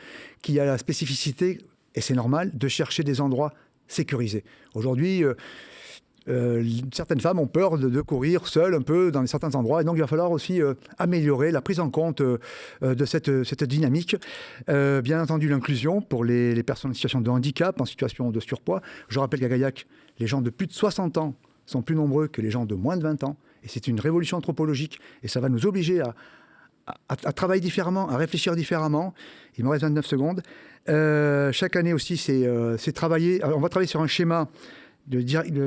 qui a la spécificité, et c'est normal, de chercher des endroits sécurisés. Aujourd'hui, certaines femmes ont peur de courir seules un peu dans certains endroits, et donc il va falloir aussi améliorer la prise en compte de cette dynamique. Bien entendu, l'inclusion pour les personnes en situation de handicap, en situation de surpoids. Je rappelle qu'à Gaillac, les gens de plus de 60 ans sont plus nombreux que les gens de moins de 20 ans. Et c'est une révolution anthropologique. Et ça va nous obliger à travailler différemment, à réfléchir différemment. Il me reste 29 secondes. Chaque année aussi, c'est travailler. Alors, on va travailler sur un schéma de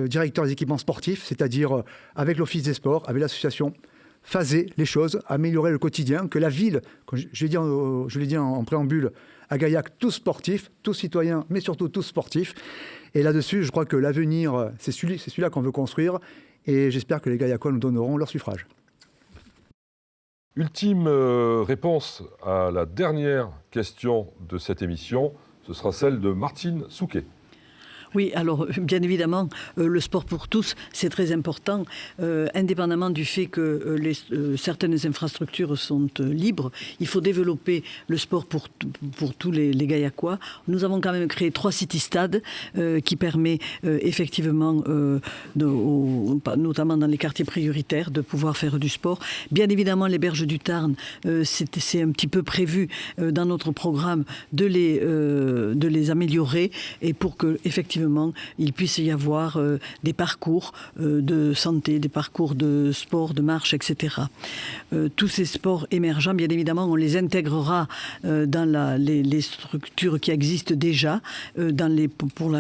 directeur des équipements sportifs, c'est-à-dire avec l'Office des sports, avec l'association, phaser les choses, améliorer le quotidien, que la ville, je l'ai dit en préambule, à Gaillac, tous sportifs, tous citoyens, mais surtout tous sportifs. Et là-dessus, je crois que l'avenir, c'est celui-là qu'on veut construire. Et j'espère que les Gaillacois nous donneront leur suffrage. Ultime réponse à la dernière question de cette émission, ce sera celle de Martine Souquet. Oui, alors bien évidemment, le sport pour tous, c'est très important, indépendamment du fait que certaines infrastructures sont libres. Il faut développer le sport pour tous les Gaillacois. Nous avons quand même créé 3 city-stades qui permettent effectivement, notamment dans les quartiers prioritaires, de pouvoir faire du sport. Bien évidemment, les berges du Tarn, c'est un petit peu prévu dans notre programme de les améliorer et pour que effectivement il puisse y avoir des parcours de santé, des parcours de sport, de marche, etc. Tous ces sports émergents, bien évidemment, on les intégrera dans les structures qui existent déjà, pour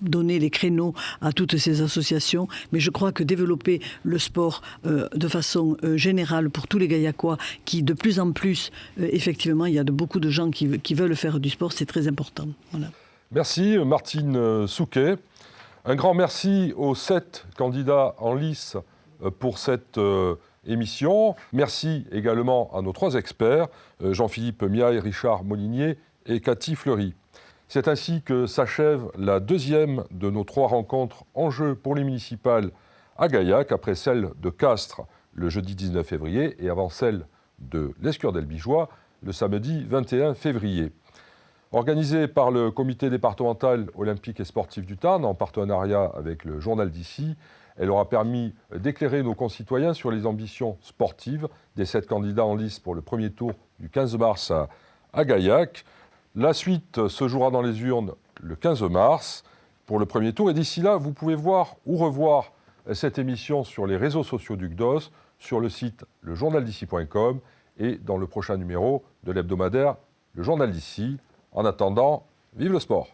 donner les créneaux à toutes ces associations. Mais je crois que développer le sport de façon générale pour tous les Gaillacois, qui de plus en plus, effectivement, il y a beaucoup de gens qui veulent faire du sport, c'est très important. Voilà. Merci Martine Souquet. Un grand merci aux 7 candidats en lice pour cette émission. Merci également à nos 3 experts, Jean-Philippe Miaille, Richard Molinier et Cathy Fleury. C'est ainsi que s'achève la 2e de nos 3 rencontres en jeu pour les municipales à Gaillac, après celle de Castres le jeudi 19 février et avant celle de l'Escure-d'Albigeois le samedi 21 février. Organisée par le comité départemental olympique et sportif du Tarn, en partenariat avec le journal d'ici, elle aura permis d'éclairer nos concitoyens sur les ambitions sportives des 7 candidats en lice pour le premier tour du 15 mars à Gaillac. La suite se jouera dans les urnes le 15 mars pour le premier tour. Et d'ici là, vous pouvez voir ou revoir cette émission sur les réseaux sociaux du GDOS, sur le site lejournaldici.com et dans le prochain numéro de l'hebdomadaire Le Journal d'ici. En attendant, vive le sport!